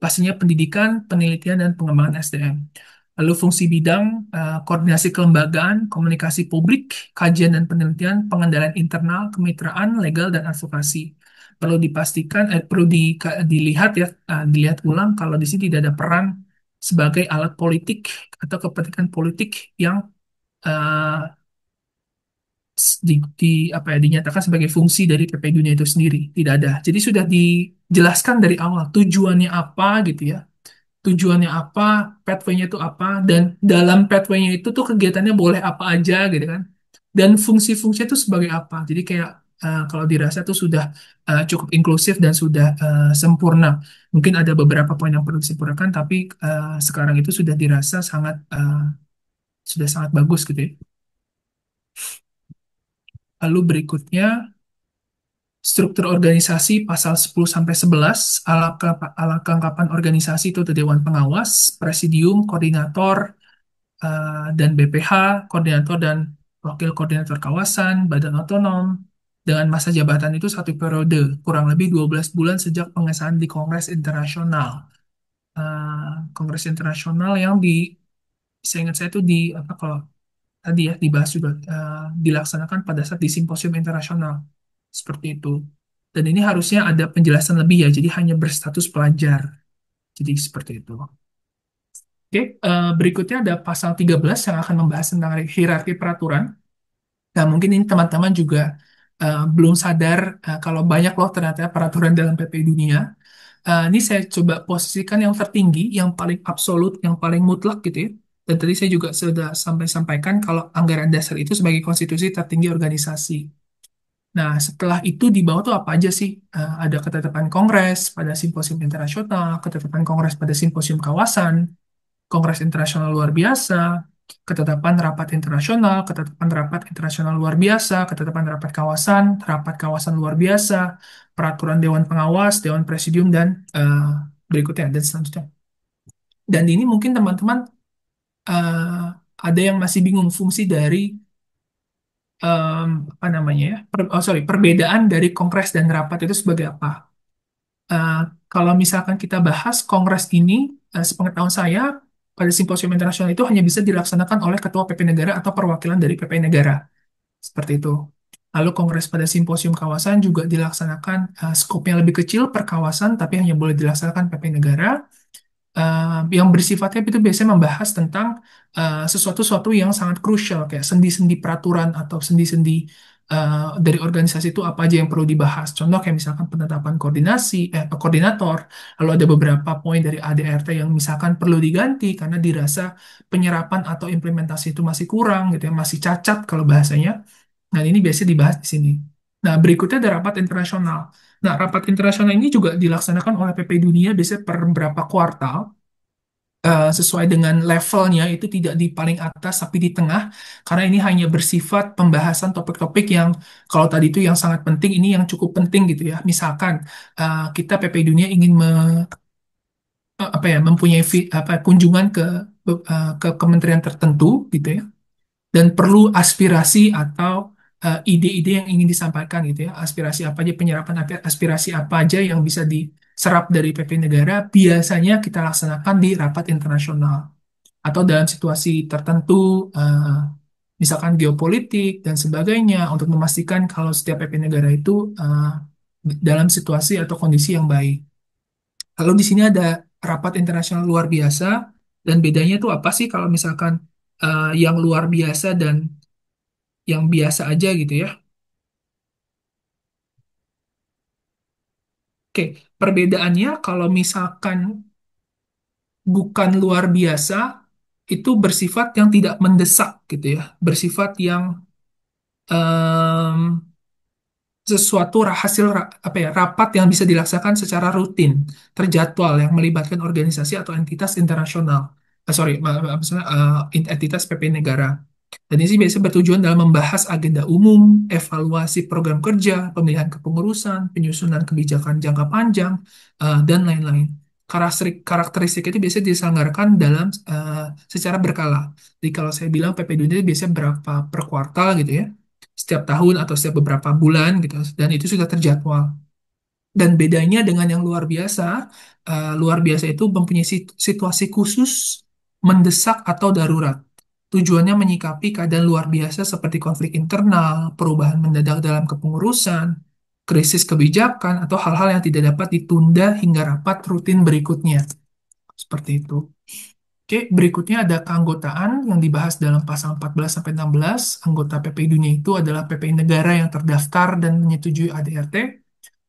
Pastinya pendidikan, penelitian, dan pengembangan SDM. Lalu fungsi bidang, koordinasi kelembagaan, komunikasi publik, kajian dan penelitian, pengendalian internal, kemitraan, legal, dan advokasi. Perlu dipastikan, dilihat ya, dilihat ulang kalau di sini tidak ada peran sebagai alat politik atau kepentingan politik yang eh, apa ya, dinyatakan sebagai fungsi dari PP Dunia itu sendiri. Tidak ada. Jadi sudah dijelaskan dari awal tujuannya apa gitu ya, tujuannya apa, pathway-nya itu apa, dan dalam pathway-nya itu tuh kegiatannya boleh apa aja gitu kan. Dan fungsi-fungsinya itu sebagai apa. Jadi kayak kalau dirasa tuh sudah cukup inklusif dan sudah sempurna. Mungkin ada beberapa poin yang perlu disempurnakan, tapi sekarang itu sudah dirasa sudah sangat bagus gitu ya. Lalu berikutnya struktur organisasi pasal 10 sampai 11, alat kelengkapan organisasi itu ada Dewan Pengawas, Presidium, Koordinator, dan BPH, koordinator dan wakil koordinator kawasan, badan otonom, dengan masa jabatan itu 1 periode, kurang lebih 12 bulan sejak pengesahan di Kongres Internasional. Kongres Internasional yang saya ingat saya itu apa kalau tadi ya dibahas juga, dilaksanakan pada saat di Simposium Internasional. Seperti itu. Dan ini harusnya ada penjelasan lebih ya, jadi hanya berstatus pelajar. Jadi seperti itu. Oke, berikutnya ada pasal 13 yang akan membahas tentang hierarki peraturan. Nah, mungkin ini teman-teman juga belum sadar kalau banyak loh ternyata peraturan dalam PP Dunia. Ini saya coba posisikan yang tertinggi, yang paling absolut, yang paling mutlak gitu ya. Dan tadi saya juga sudah sampai sampaikan kalau anggaran dasar itu sebagai konstitusi tertinggi organisasi. Nah, setelah itu di bawah tuh apa aja sih? Ada ketetapan Kongres pada Simposium Internasional, ketetapan Kongres pada Simposium Kawasan, Kongres Internasional Luar Biasa, ketetapan rapat internasional, ketetapan rapat internasional luar biasa, ketetapan rapat kawasan luar biasa, peraturan Dewan Pengawas, Dewan Presidium, dan berikutnya, dan selanjutnya. Dan ini mungkin teman-teman ada yang masih bingung fungsi dari apa namanya ya, perbedaan dari kongres dan rapat itu sebagai apa. Eh, Kalau misalkan kita bahas kongres ini, sepengetahuan saya pada simposium internasional itu hanya bisa dilaksanakan oleh ketua PP negara atau perwakilan dari PP negara, seperti itu. Lalu kongres pada simposium kawasan juga dilaksanakan, skopnya lebih kecil per kawasan, tapi hanya boleh dilaksanakan PP negara. Yang bersifatnya itu biasanya membahas tentang sesuatu-sesuatu yang sangat krusial kayak sendi-sendi peraturan atau sendi-sendi dari organisasi itu apa aja yang perlu dibahas. Contoh kayak misalkan penetapan koordinator, lalu ada beberapa poin dari ADRT yang misalkan perlu diganti karena dirasa penyerapan atau implementasi itu masih kurang gitu ya, masih cacat kalau bahasanya. Nah, ini biasanya dibahas di sini. Nah, berikutnya ada rapat internasional. Nah, rapat internasional ini juga dilaksanakan oleh PP Dunia biasanya per berapa kuartal, sesuai dengan levelnya itu tidak di paling atas tapi di tengah, karena ini hanya bersifat pembahasan topik-topik yang kalau tadi itu yang sangat penting, ini yang cukup penting gitu ya. Misalkan kita PP Dunia ingin apa ya, mempunyai kunjungan ke kementerian tertentu gitu ya, dan perlu aspirasi atau ide-ide yang ingin disampaikan gitu ya, aspirasi apa aja, penyerapan aspirasi apa aja yang bisa diserap dari PP negara, biasanya kita laksanakan di rapat internasional atau dalam situasi tertentu, misalkan geopolitik dan sebagainya, untuk memastikan kalau setiap PP negara itu dalam situasi atau kondisi yang baik. Lalu di sini ada rapat internasional luar biasa, dan bedanya itu apa sih kalau misalkan yang luar biasa dan yang biasa aja gitu ya. Oke, Perbedaannya kalau misalkan bukan luar biasa, itu bersifat yang tidak mendesak gitu ya, bersifat yang em, sesuatu apa ya, rapat yang bisa dilaksanakan secara rutin, terjadwal yang melibatkan organisasi atau entitas internasional. Sorry, maksudnya entitas PP negara. Dan ini sih biasanya bertujuan dalam membahas agenda umum, evaluasi program kerja, pemilihan kepengurusan, penyusunan kebijakan jangka panjang, dan lain-lain. Karakteristik itu biasanya diselenggarakan dalam secara berkala. Jadi kalau saya bilang PP Dunia biasanya berapa per kuartal gitu ya, setiap tahun atau setiap beberapa bulan gitu, dan itu sudah terjadwal. Dan bedanya dengan yang luar biasa itu mempunyai situasi khusus, mendesak atau darurat. Tujuannya menyikapi keadaan luar biasa seperti konflik internal, perubahan mendadak dalam kepengurusan, krisis kebijakan, atau hal-hal yang tidak dapat ditunda hingga rapat rutin berikutnya. Seperti itu. Oke, berikutnya ada keanggotaan yang dibahas dalam pasal 14 sampai 16. Anggota PPI Dunia itu adalah PPI negara yang terdaftar dan menyetujui ADRT.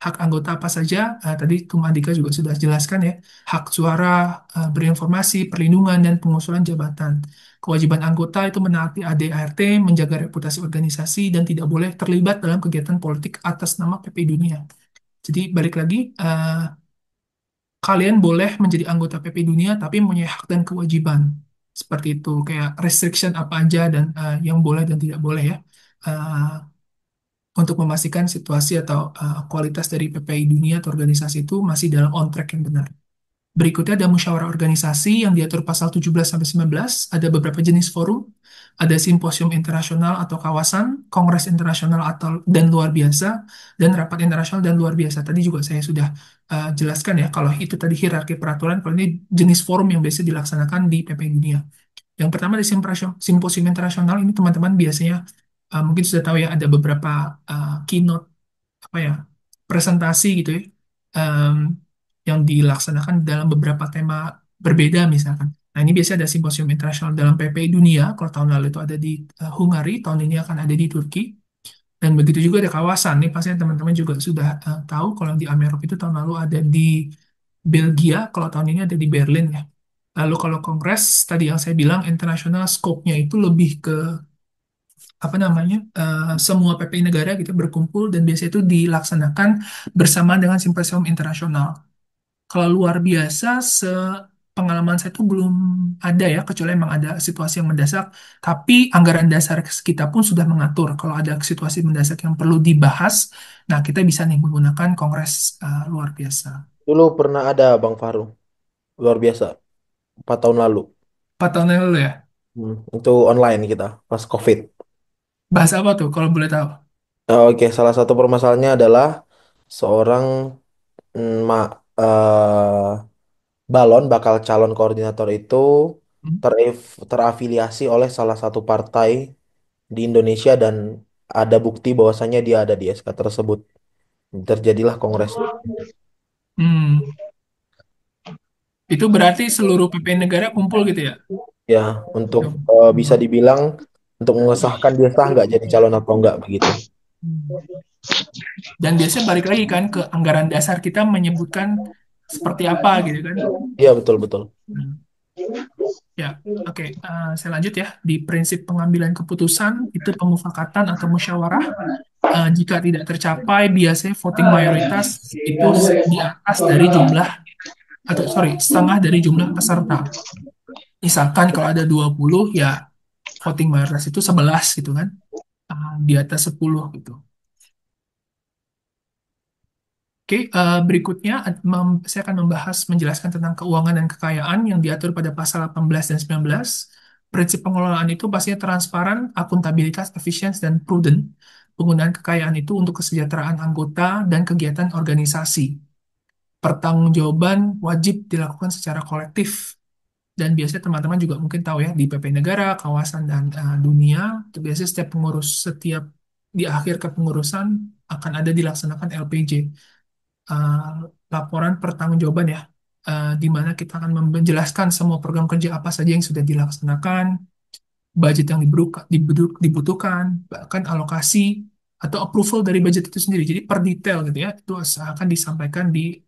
Hak anggota apa saja? Tadi Tum Andika juga sudah jelaskan ya. Hak suara, berinformasi, perlindungan, dan pengusulan jabatan. Kewajiban anggota itu menaati ADART, menjaga reputasi organisasi, dan tidak boleh terlibat dalam kegiatan politik atas nama PPI Dunia. Jadi balik lagi, kalian boleh menjadi anggota PP Dunia tapi mempunyai hak dan kewajiban seperti itu, kayak restriction apa aja dan yang boleh dan tidak boleh ya. Eh, untuk memastikan situasi atau kualitas dari PPI Dunia atau organisasi itu masih dalam on track yang benar. Berikutnya ada musyawarah organisasi yang diatur pasal 17 sampai 19. Ada beberapa jenis forum, ada simposium internasional atau kawasan, kongres internasional atau dan luar biasa, dan rapat internasional dan luar biasa. Tadi juga saya sudah jelaskan ya, kalau itu tadi hierarki peraturan, kalau ini jenis forum yang biasa dilaksanakan di PPI Dunia. Yang pertama di simposium internasional ini teman-teman biasanya mungkin sudah tahu ya, ada beberapa keynote apa ya, presentasi gitu ya, em, yang dilaksanakan dalam beberapa tema berbeda misalkan. Nah, ini biasanya ada simposium internasional dalam PPI Dunia. Kalau tahun lalu itu ada di Hungari, tahun ini akan ada di Turki. Dan begitu juga ada kawasan. Nih pastinya teman-teman juga sudah tahu kalau yang di Ameraup itu tahun lalu ada di Belgia, kalau tahun ini ada di Berlin ya. Lalu kalau kongres, tadi yang saya bilang internasional scope-nya itu lebih ke apa namanya, semua PPI negara gitu berkumpul dan biasanya itu dilaksanakan bersama dengan simposium internasional. Kalau luar biasa, pengalaman saya itu belum ada ya, kecuali memang ada situasi yang mendesak. Tapi anggaran dasar kita pun sudah mengatur kalau ada situasi mendesak yang perlu dibahas. Nah, kita bisa nih menggunakan kongres luar biasa. Dulu pernah ada Bang Faru, luar biasa, 4 tahun lalu. 4 tahun yang lalu ya. Itu online kita, pas COVID. Bahas apa tuh kalau boleh tahu? Oke, salah satu permasalahannya adalah seorang mm, ma, eh, balon bakal calon koordinator itu Hmm? terafiliasi oleh salah satu partai di Indonesia dan ada bukti bahwasannya dia ada di SK tersebut. Terjadilah kongres. Hmm. Itu berarti seluruh PPI negara kumpul gitu ya? Ya, untuk bisa Hmm. dibilang untuk mengesahkan dia sah nggak jadi calon atau enggak begitu. Dan biasanya balik lagi kan ke anggaran dasar kita menyebutkan seperti apa gitu kan. Iya, betul betul. Hmm. Ya, oke. Saya lanjut ya. Di prinsip pengambilan keputusan, itu pemufakatan atau musyawarah. Jika tidak tercapai, biasanya voting mayoritas itu di atas dari jumlah, atau sorry, setengah dari jumlah peserta. Misalkan kalau ada 20, ya voting mayoritas itu 11 gitu kan. Di atas 10 gitu. Oke, berikutnya saya akan menjelaskan tentang keuangan dan kekayaan yang diatur pada pasal 18 dan 19. Prinsip pengelolaan itu pastinya transparan, akuntabilitas, efisiensi, dan prudent. Penggunaan kekayaan itu untuk kesejahteraan anggota dan kegiatan organisasi. Pertanggungjawaban wajib dilakukan secara kolektif. Dan biasanya teman-teman juga mungkin tahu ya, di PP negara, kawasan, dan dunia, itu biasanya setiap di akhir kepengurusan akan ada dilaksanakan LPJ, uh, laporan pertanggungjawaban ya, di mana kita akan menjelaskan semua program kerja apa saja yang sudah dilaksanakan, budget yang dibutuhkan, bahkan alokasi atau approval dari budget itu sendiri. Jadi per detail gitu ya, itu akan disampaikan di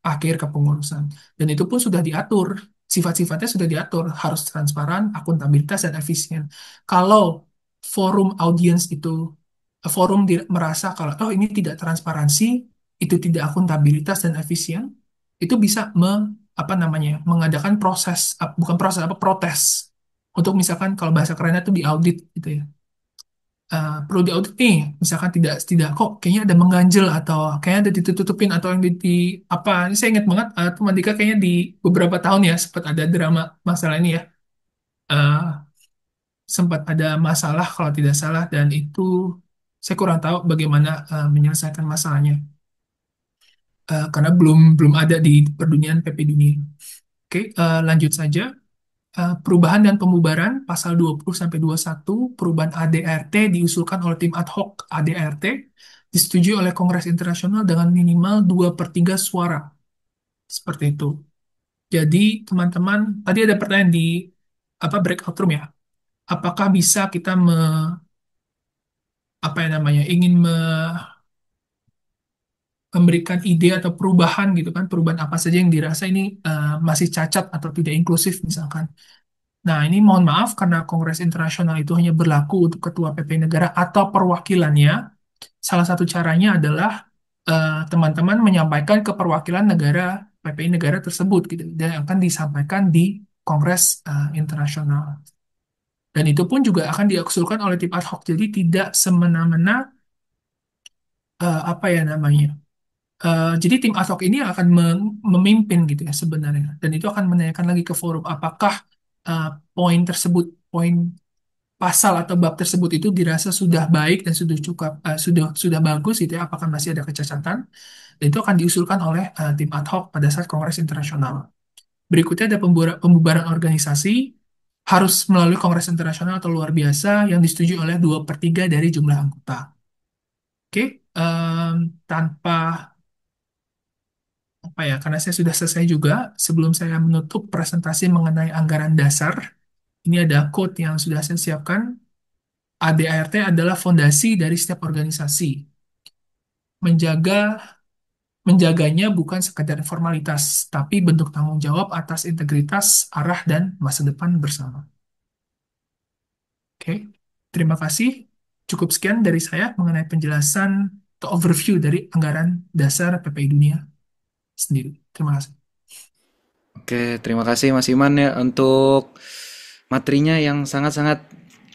akhir kepengurusan. Dan itu pun sudah diatur, sifat-sifatnya sudah diatur, harus transparan, akuntabilitas, dan efisien. Kalau forum audiens itu, merasa kalau oh ini tidak transparansi, itu tidak akuntabilitas dan efisien, itu bisa apa namanya, mengadakan proses, bukan proses apa, protes. Untuk misalkan kalau bahasa kerennya itu diaudit gitu ya. Perlu diaudit nih, misalkan tidak tidak kok kayaknya ada mengganjel atau kayaknya ada ditutupin atau yang apa ini saya ingat banget teman Dika kayaknya di beberapa tahun ya sempat ada drama masalah ini ya. Eh, Sempat ada masalah kalau tidak salah dan itu saya kurang tahu bagaimana menyelesaikan masalahnya. Karena belum belum ada di perdunian PP dunia. Oke, lanjut saja. Perubahan dan pembubaran pasal 20 sampai 21 perubahan ADRT diusulkan oleh tim ad hoc ADRT disetujui oleh Kongres Internasional dengan minimal 2/3 suara. Seperti itu. Jadi teman-teman, tadi ada pertanyaan di breakout room ya. Apakah bisa kita ingin memberikan ide atau perubahan gitu kan, perubahan apa saja yang dirasa ini masih cacat atau tidak inklusif misalkan. Nah, ini mohon maaf karena Kongres Internasional itu hanya berlaku untuk ketua PPI negara atau perwakilannya. Salah satu caranya adalah teman-teman menyampaikan ke perwakilan negara PPI negara tersebut gitu dan akan disampaikan di Kongres Internasional. Dan itu pun juga akan diusulkan oleh tim ad hoc. Jadi tidak semena-mena apa ya namanya. Jadi tim ad hoc ini akan memimpin gitu ya sebenarnya. Dan itu akan menanyakan lagi ke forum apakah uh, poin tersebut, poin pasal atau bab tersebut itu dirasa sudah baik dan sudah cukup sudah bagus gitu ya, apakah masih ada kecacatan. Dan itu akan diusulkan oleh tim ad hoc pada saat Kongres Internasional. Berikutnya ada pembubaran organisasi harus melalui Kongres Internasional atau luar biasa yang disetujui oleh 2/3 dari jumlah anggota. Oke, tanpa apa ya, karena saya sudah selesai juga, sebelum saya menutup presentasi mengenai anggaran dasar, ini ada quote yang sudah saya siapkan. ADART adalah fondasi dari setiap organisasi. Menjaganya bukan sekedar formalitas, tapi bentuk tanggung jawab atas integritas, arah, dan masa depan bersama. Oke, terima kasih. Cukup sekian dari saya mengenai penjelasan atau overview dari anggaran dasar PPI Dunia sendiri. Terima kasih. Oke, terima kasih Mas Iman ya untuk materinya yang sangat-sangat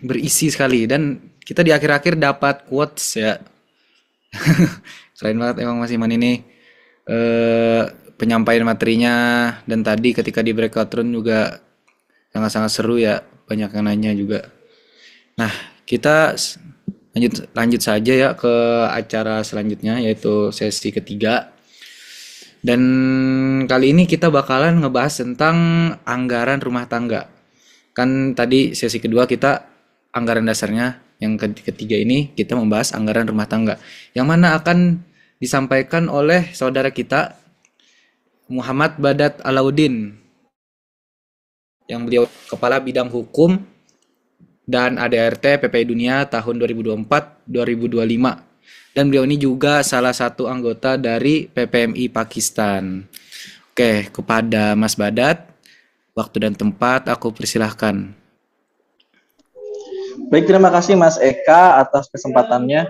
berisi sekali dan kita di akhir-akhir dapat quotes ya. Keren banget emang Mas Iman ini penyampaian materinya dan tadi ketika di breakout room juga sangat-sangat seru ya, banyak yang nanya juga. Nah, kita lanjut saja ya ke acara selanjutnya yaitu sesi ketiga. Dan kali ini kita bakalan ngebahas tentang anggaran rumah tangga. Kan tadi sesi kedua kita anggaran dasarnya, yang ketiga ini kita membahas anggaran rumah tangga. Yang mana akan disampaikan oleh saudara kita Muhammad Badat Alauddin. Yang beliau Kepala Bidang Hukum dan ADRT PPI Dunia tahun 2024-2025. Dan beliau ini juga salah satu anggota dari PPMI Pakistan. Oke, kepada Mas Badat, waktu dan tempat aku persilahkan. Baik, terima kasih Mas Eka atas kesempatannya.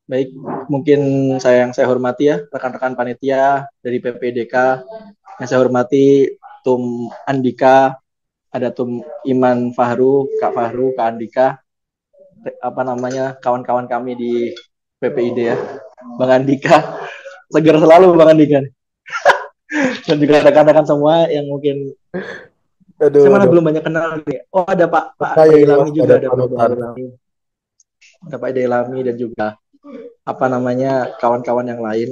Baik, mungkin yang saya hormati ya, rekan-rekan panitia dari PPDK, yang saya hormati Tum Andika, ada Tum Iman Fahru, Kak Fahru, Kak Andika, kawan-kawan kami di PPID ya, Bang Andika, segar selalu Bang Andika. Dan juga rekan-rekan semua yang mungkin saya mana belum banyak kenal nih. Oh ada Pak Dailami juga, ada Pak Dailami dan juga kawan-kawan yang lain.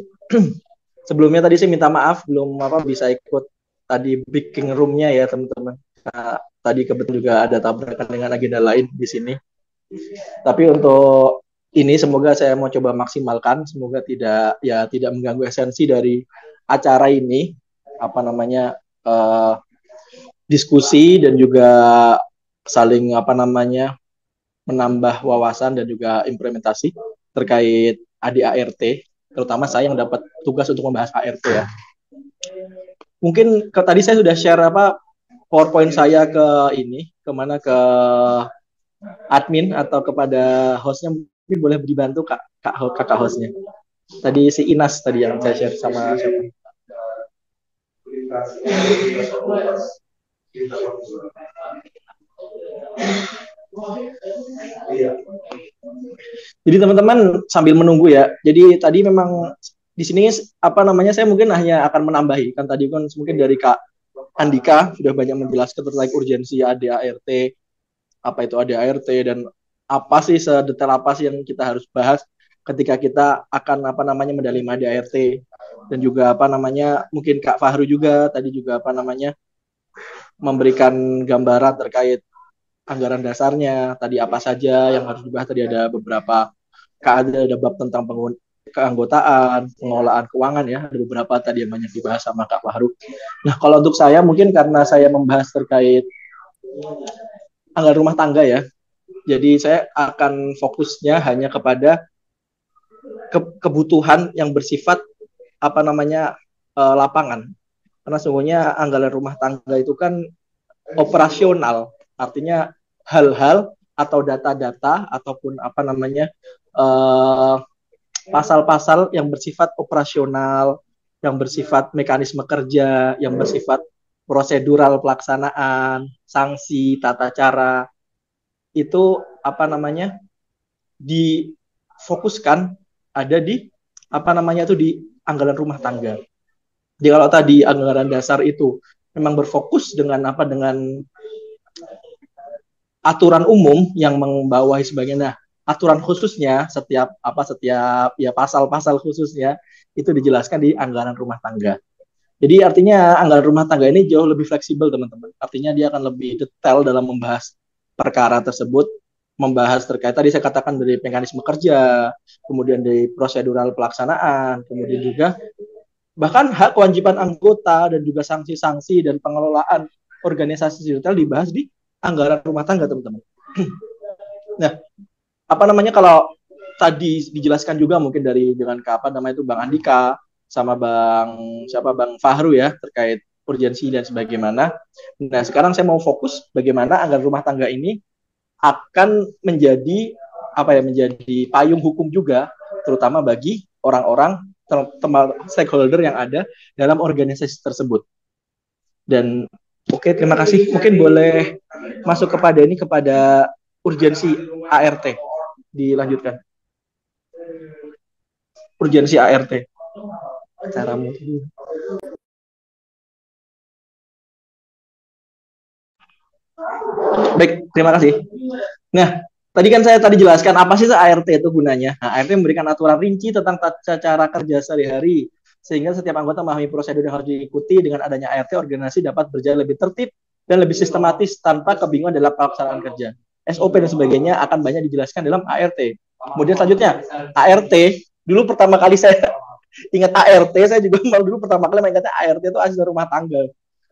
Sebelumnya tadi saya minta maaf belum bisa ikut tadi breaking room-nya ya teman-teman. Nah, tadi kebetulan juga ada tabrakan dengan agenda lain di sini. Tapi untuk ini semoga saya mau coba maksimalkan, semoga tidak mengganggu esensi dari acara ini, diskusi dan juga saling menambah wawasan dan juga implementasi terkait ADART, terutama saya yang dapat tugas untuk membahas ART ya. Mungkin tadi saya sudah share PowerPoint saya ke ke admin atau kepada hostnya, mungkin boleh dibantu kakak hostnya. Tadi si Inas tadi yang saya share sama siapa? Jadi teman-teman sambil menunggu ya. Jadi tadi memang di sini saya mungkin hanya akan menambahi kan tadi kan mungkin dari Kak Andika sudah banyak menjelaskan terkait urgensi ADART, apa itu ADART dan apa sih sedetail apa sih yang kita harus bahas ketika kita akan mendalim ADART, dan juga mungkin Kak Fahru juga tadi juga memberikan gambaran terkait anggaran dasarnya tadi apa saja yang harus dibahas. Tadi ada beberapa ada bab tentang keanggotaan, pengelolaan keuangan ya, ada beberapa tadi yang banyak dibahas sama Kak Fahru. Nah, kalau untuk saya mungkin karena saya membahas terkait anggaran rumah tangga ya, jadi saya akan fokusnya hanya kepada kebutuhan yang bersifat lapangan. Karena sesungguhnya anggaran rumah tangga itu kan operasional, artinya hal-hal atau data-data ataupun pasal-pasal yang bersifat operasional, yang bersifat mekanisme kerja, yang bersifat prosedural pelaksanaan, sanksi, tata cara, itu difokuskan ada di di anggaran rumah tangga. Jadi kalau tadi anggaran dasar itu memang berfokus dengan aturan umum yang membawahi sebagainya. Nah, aturan khususnya setiap ya pasal-pasal khususnya itu dijelaskan di anggaran rumah tangga. Jadi artinya anggaran rumah tangga ini jauh lebih fleksibel teman-teman. Artinya dia akan lebih detail dalam membahas perkara tersebut, membahas terkait tadi saya katakan dari mekanisme kerja, kemudian dari prosedural pelaksanaan, kemudian juga bahkan hak kewajiban anggota dan juga sanksi-sanksi dan pengelolaan organisasi detail dibahas di anggaran rumah tangga teman-teman. Nah, kalau tadi dijelaskan juga mungkin dengan Bang Andika sama Bang Fahru ya terkait urgensi dan sebagaimana. Nah, sekarang saya mau fokus bagaimana anggaran rumah tangga ini akan menjadi menjadi payung hukum juga terutama bagi orang-orang stakeholder yang ada dalam organisasi tersebut. Dan oke, terima kasih. Mungkin boleh masuk kepada urgensi ART. Dilanjutkan. Urgensi ART. Caramu. Baik, terima kasih. Nah, tadi kan saya jelaskan apa sih ART itu gunanya. Nah, ART memberikan aturan rinci tentang tata cara kerja sehari-hari, sehingga setiap anggota memahami prosedur yang harus diikuti. Dengan adanya ART, organisasi dapat berjalan lebih tertib dan lebih sistematis tanpa kebingungan dalam pelaksanaan kerja. SOP dan sebagainya akan banyak dijelaskan dalam ART. Kemudian selanjutnya, ART, dulu pertama kali saya ingat ART, saya juga dulu pertama kali mengingatnya ART itu asisten rumah tangga.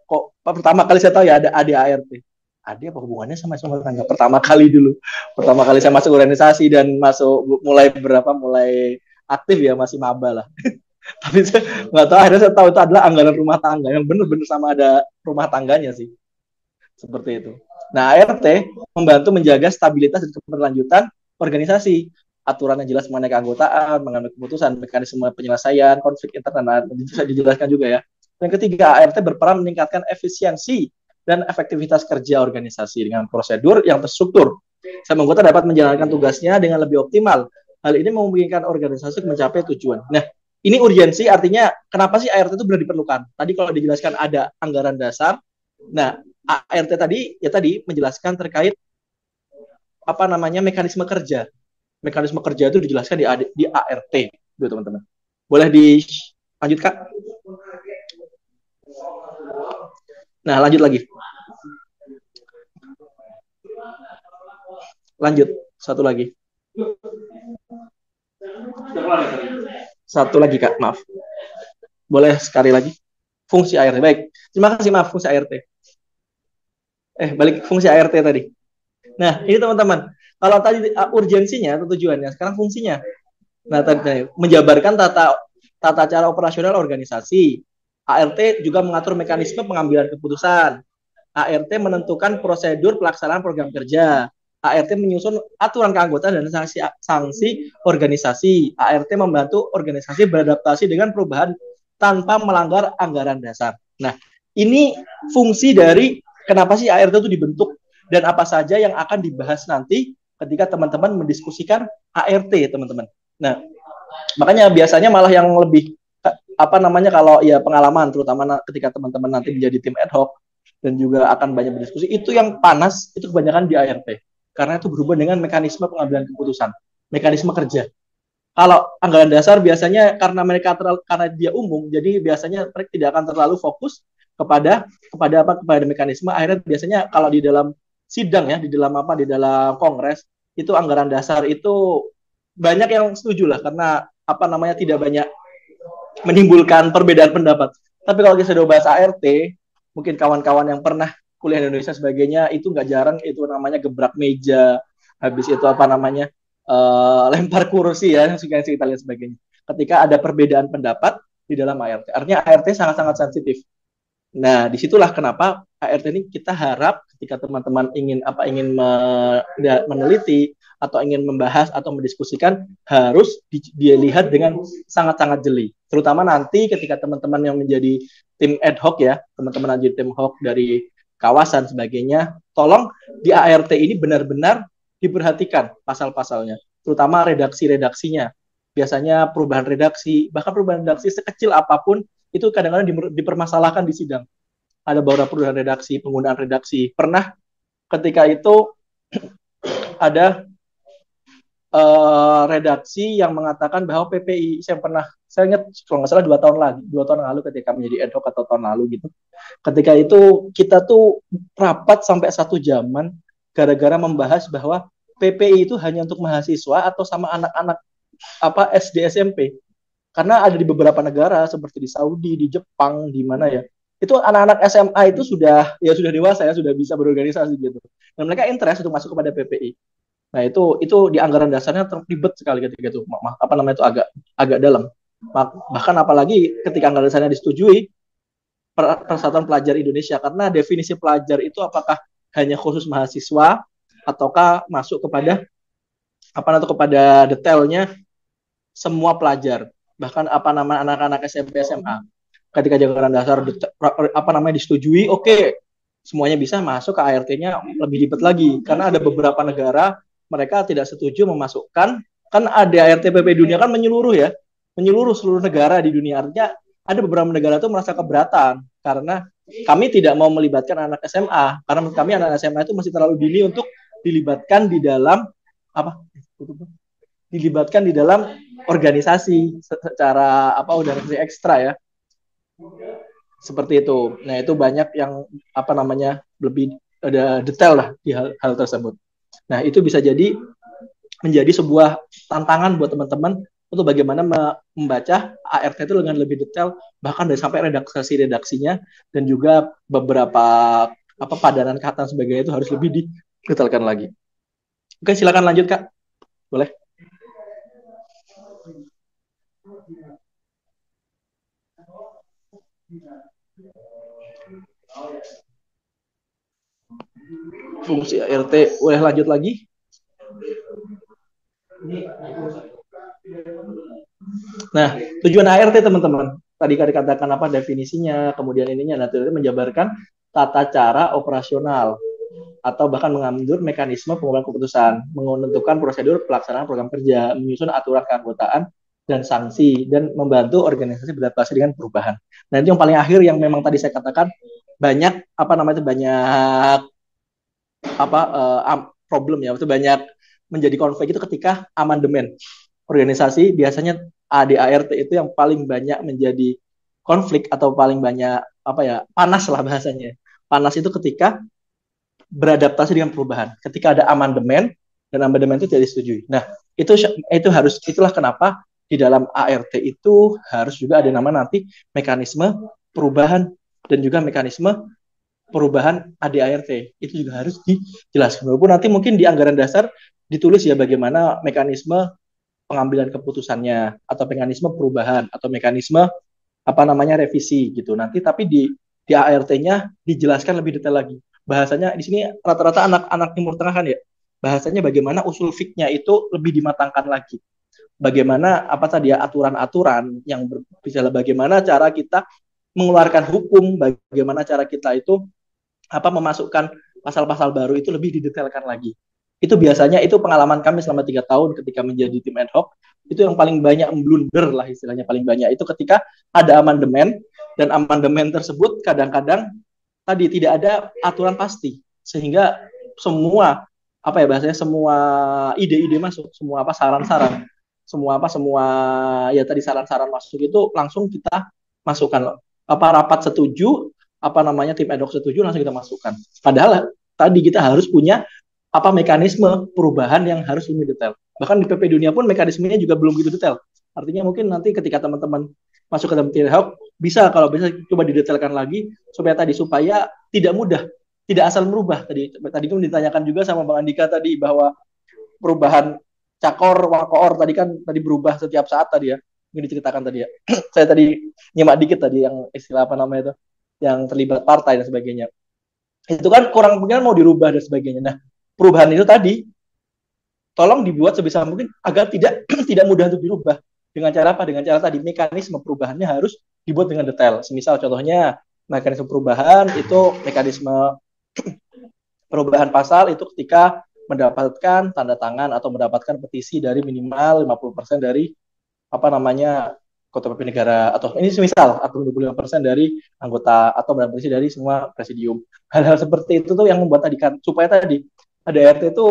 Kok pertama kali saya tahu ya ada ART. Ada apa hubungannya sama rumah tangga? Pertama kali saya masuk organisasi dan mulai aktif ya, masih maba lah. Tapi saya nggak tahu, akhirnya saya tahu itu adalah anggaran rumah tangga yang benar-benar sama ada rumah tangganya sih. Seperti itu. Nah, ART membantu menjaga stabilitas dan keberlanjutan organisasi. Aturan yang jelas mengenai keanggotaan, mengenai keputusan, mekanisme penyelesaian konflik internal bisa dijelaskan juga ya. Yang ketiga, ART berperan meningkatkan efisiensi dan efektivitas kerja organisasi dengan prosedur yang terstruktur. Setiap anggota dapat menjalankan tugasnya dengan lebih optimal. Hal ini memungkinkan organisasi mencapai tujuan. Nah, ini urgensi, artinya kenapa sih ART itu benar diperlukan? Tadi kalau dijelaskan ada anggaran dasar. Nah, ART tadi menjelaskan terkait mekanisme kerja. Mekanisme kerja itu dijelaskan di ART, gitu teman-teman. Boleh dilanjut Kak? Nah, lanjut lagi. Lanjut, satu lagi. Satu lagi Kak, maaf. Boleh sekali lagi? Fungsi ART, baik. Terima kasih, maaf, fungsi ART. Balik fungsi ART tadi. Nah, ini teman-teman. Kalau tadi urgensinya atau tujuannya, sekarang fungsinya. Nah, tadi menjabarkan tata cara operasional organisasi. ART juga mengatur mekanisme pengambilan keputusan. ART menentukan prosedur pelaksanaan program kerja. ART menyusun aturan keanggotaan dan sanksi organisasi. ART membantu organisasi beradaptasi dengan perubahan tanpa melanggar anggaran dasar. Nah, ini fungsi dari kenapa sih ART itu dibentuk dan apa saja yang akan dibahas nanti ketika teman-teman mendiskusikan ART, teman-teman. Nah, makanya biasanya malah yang lebih kalau ya pengalaman, terutama ketika teman-teman nanti menjadi tim ad hoc dan juga akan banyak berdiskusi, itu yang panas itu kebanyakan di ART karena itu berhubungan dengan mekanisme pengambilan keputusan, mekanisme kerja. Kalau anggaran dasar biasanya karena dia umum, jadi biasanya mereka tidak akan terlalu fokus kepada mekanisme. Akhirnya biasanya kalau di dalam sidang ya, di dalam kongres itu anggaran dasar itu banyak yang setuju lah karena tidak banyak menimbulkan perbedaan pendapat. Tapi kalau kita sudah bahas ART, mungkin kawan-kawan yang pernah kuliah di Indonesia sebagainya itu nggak jarang itu namanya gebrak meja, habis itu lempar kursi ya, yang kita lihat sebagainya. Ketika ada perbedaan pendapat di dalam ART, artinya ART sangat-sangat sensitif. Nah, disitulah kenapa ART ini kita harap ketika teman-teman ingin meneliti atau ingin membahas atau mendiskusikan harus dilihat dengan sangat-sangat jeli. Terutama nanti ketika teman-teman yang menjadi tim ad hoc ya, teman-teman menjadi tim ad hoc dari kawasan sebagainya, tolong di ART ini benar-benar diperhatikan pasal-pasalnya, terutama redaksi-redaksinya. Biasanya perubahan redaksi, bahkan perubahan redaksi sekecil apapun itu kadang-kadang dipermasalahkan di sidang. Ada beberapa perubahan redaksi, penggunaan redaksi. Pernah ketika itu ada redaksi yang mengatakan bahwa PPI, saya ingat kalau nggak salah 2 tahun lalu ketika menjadi ad hoc atau tahun lalu gitu. Ketika itu kita tuh rapat sampai 1 jaman gara-gara membahas bahwa PPI itu hanya untuk mahasiswa atau sama anak-anak SD SMP. Karena ada di beberapa negara seperti di Saudi, di Jepang, di mana ya. Itu anak-anak SMA itu sudah dewasa ya, sudah bisa berorganisasi gitu. Dan mereka interest untuk masuk kepada PPI. Nah, itu di anggaran dasarnya terlibat sekali ketika itu. Itu agak dalam. Bahkan apalagi ketika anggaran dasarnya disetujui Persatuan Pelajar Indonesia, karena definisi pelajar itu apakah hanya khusus mahasiswa ataukah masuk kepada detailnya semua pelajar, bahkan anak-anak SMP SMA. Ketika anggaran dasar disetujui, oke, semuanya bisa masuk ke ART-nya lebih ribet lagi karena ada beberapa negara mereka tidak setuju memasukkan, kan ada ART PPI dunia kan menyeluruh seluruh negara di dunia. Artinya ada beberapa negara itu merasa keberatan karena kami tidak mau melibatkan anak SMA karena menurut kami anak SMA itu masih terlalu dini untuk dilibatkan di dalam organisasi secara organisasi ekstra ya. Seperti itu. Nah, itu banyak yang lebih ada detail lah di hal tersebut. Nah, itu bisa menjadi sebuah tantangan buat teman-teman untuk bagaimana membaca ART itu dengan lebih detail, bahkan dari sampai redaksinya dan juga beberapa padanan kata sebagainya itu harus lebih didetailkan lagi. Oke, silakan lanjut Kak. Boleh. Fungsi ART, boleh lanjut lagi? Nah, tujuan ART teman-teman, tadi dikatakan definisinya, kemudian ininya, nanti menjabarkan tata cara operasional atau bahkan mengatur mekanisme pengambilan keputusan, menentukan prosedur pelaksanaan program kerja, menyusun aturan keanggotaan dan sanksi, dan membantu organisasi beradaptasi dengan perubahan. Nah, itu yang paling akhir yang memang tadi saya katakan banyak problem ya, itu banyak menjadi konflik itu ketika amandemen organisasi. Biasanya ADART itu yang paling banyak menjadi konflik atau paling banyak panas lah bahasanya. Panas itu ketika beradaptasi dengan perubahan. Ketika ada amandemen dan amandemen itu tidak disetujui. Nah, itulah kenapa di dalam ART itu harus juga ada nama nanti mekanisme perubahan dan juga mekanisme perubahan ADART. Itu juga harus dijelaskan. Walaupun nanti mungkin di anggaran dasar ditulis ya bagaimana mekanisme pengambilan keputusannya atau mekanisme perubahan atau mekanisme apa namanya revisi gitu. Nanti tapi di ART-nya dijelaskan lebih detail lagi. Bahasanya di sini rata-rata anak-anak Timur Tengah kan ya. Bahasanya bagaimana usul fiknya itu lebih dimatangkan lagi. Bagaimana apa tadi ya aturan-aturan yang berbicara bagaimana cara kita mengeluarkan hukum, bagaimana cara kita itu apa memasukkan pasal-pasal baru itu lebih didetailkan lagi. Itu biasanya itu pengalaman kami selama 3 tahun ketika menjadi tim ad hoc, itu yang paling banyak blunder lah istilahnya paling banyak itu ketika ada amandemen dan amandemen tersebut kadang-kadang tadi tidak ada aturan pasti sehingga semua apa ya bahasanya semua ide-ide masuk, semua apa saran-saran, semua ya tadi saran-saran masuk itu langsung kita masukkan apa rapat setuju apa namanya tim ad hoc setuju langsung kita masukkan. Padahal tadi kita harus punya apa mekanisme perubahan yang harus lebih detail. Bahkan di PP Dunia pun mekanismenya juga belum begitu detail. Artinya mungkin nanti ketika teman-teman masuk ke dalam tim ad hoc bisa kalau bisa coba didetailkan lagi supaya tidak mudah, tidak asal merubah. Tadi itu ditanyakan juga sama Bang Andika tadi bahwa perubahan cakor wakoor tadi berubah setiap saat tadi ya. Ini diceritakan tadi ya. Saya tadi nyimak dikit tadi yang istilah apa namanya itu yang terlibat partai dan sebagainya. Itu kan kurang mungkin mau dirubah dan sebagainya. Nah, perubahan itu tadi tolong dibuat sebisa mungkin agar tidak tidak mudah untuk dirubah. Dengan cara apa? Dengan cara tadi mekanisme perubahannya harus dibuat dengan detail. Semisal contohnya mekanisme perubahan itu mekanisme perubahan pasal itu ketika mendapatkan tanda tangan atau mendapatkan petisi dari minimal 50% dari apa namanya ketua PP negara atau ini semisal atau 25% dari anggota atau petisi dari semua presidium. Hal-hal seperti itu tuh yang membuat tadi kan supaya tadi ada ART itu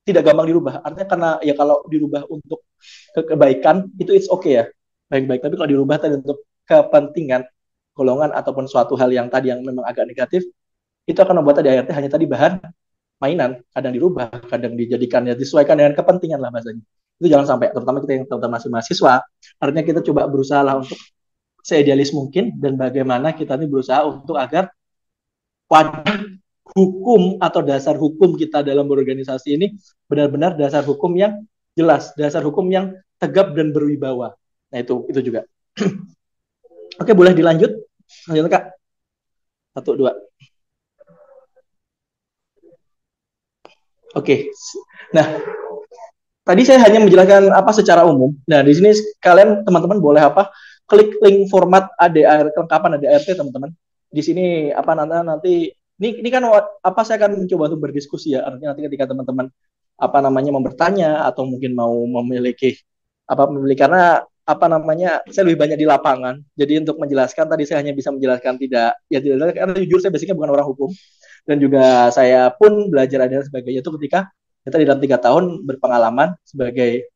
tidak gampang dirubah. Artinya karena ya kalau dirubah untuk kebaikan itu it's okay ya. Baik-baik. Tapi kalau dirubah tadi untuk kepentingan golongan ataupun suatu hal yang tadi yang memang agak negatif, itu akan membuat tadi ART hanya tadi bahan mainan. Kadang dirubah, kadang dijadikan ya disesuaikan dengan kepentingan lah bahasanya. Itu jangan sampai, terutama kita yang terutama masih mahasiswa. Artinya kita coba berusaha lah untuk seidealis mungkin dan bagaimana kita ini berusaha untuk agar wadah hukum atau dasar hukum kita dalam berorganisasi ini benar-benar dasar hukum yang jelas, dasar hukum yang tegap dan berwibawa. Nah itu juga. Oke, boleh dilanjut? Lanjut Kak. 1, 2. Oke. Nah, tadi saya hanya menjelaskan apa secara umum. Nah, di sini kalian teman-teman boleh apa? Klik link format ADAR kelengkapan ADART teman-teman. Di sini apa nanti ini kan apa saya akan mencoba untuk berdiskusi ya. Artinya nanti ketika teman-teman apa namanya mau bertanya atau mungkin mau memiliki karena apa namanya saya lebih banyak di lapangan. Jadi untuk menjelaskan tadi saya hanya bisa menjelaskan tidak karena jujur saya basicnya bukan orang hukum dan juga saya pun belajar ada sebagainya itu ketika kita di dalam 3 tahun berpengalaman sebagai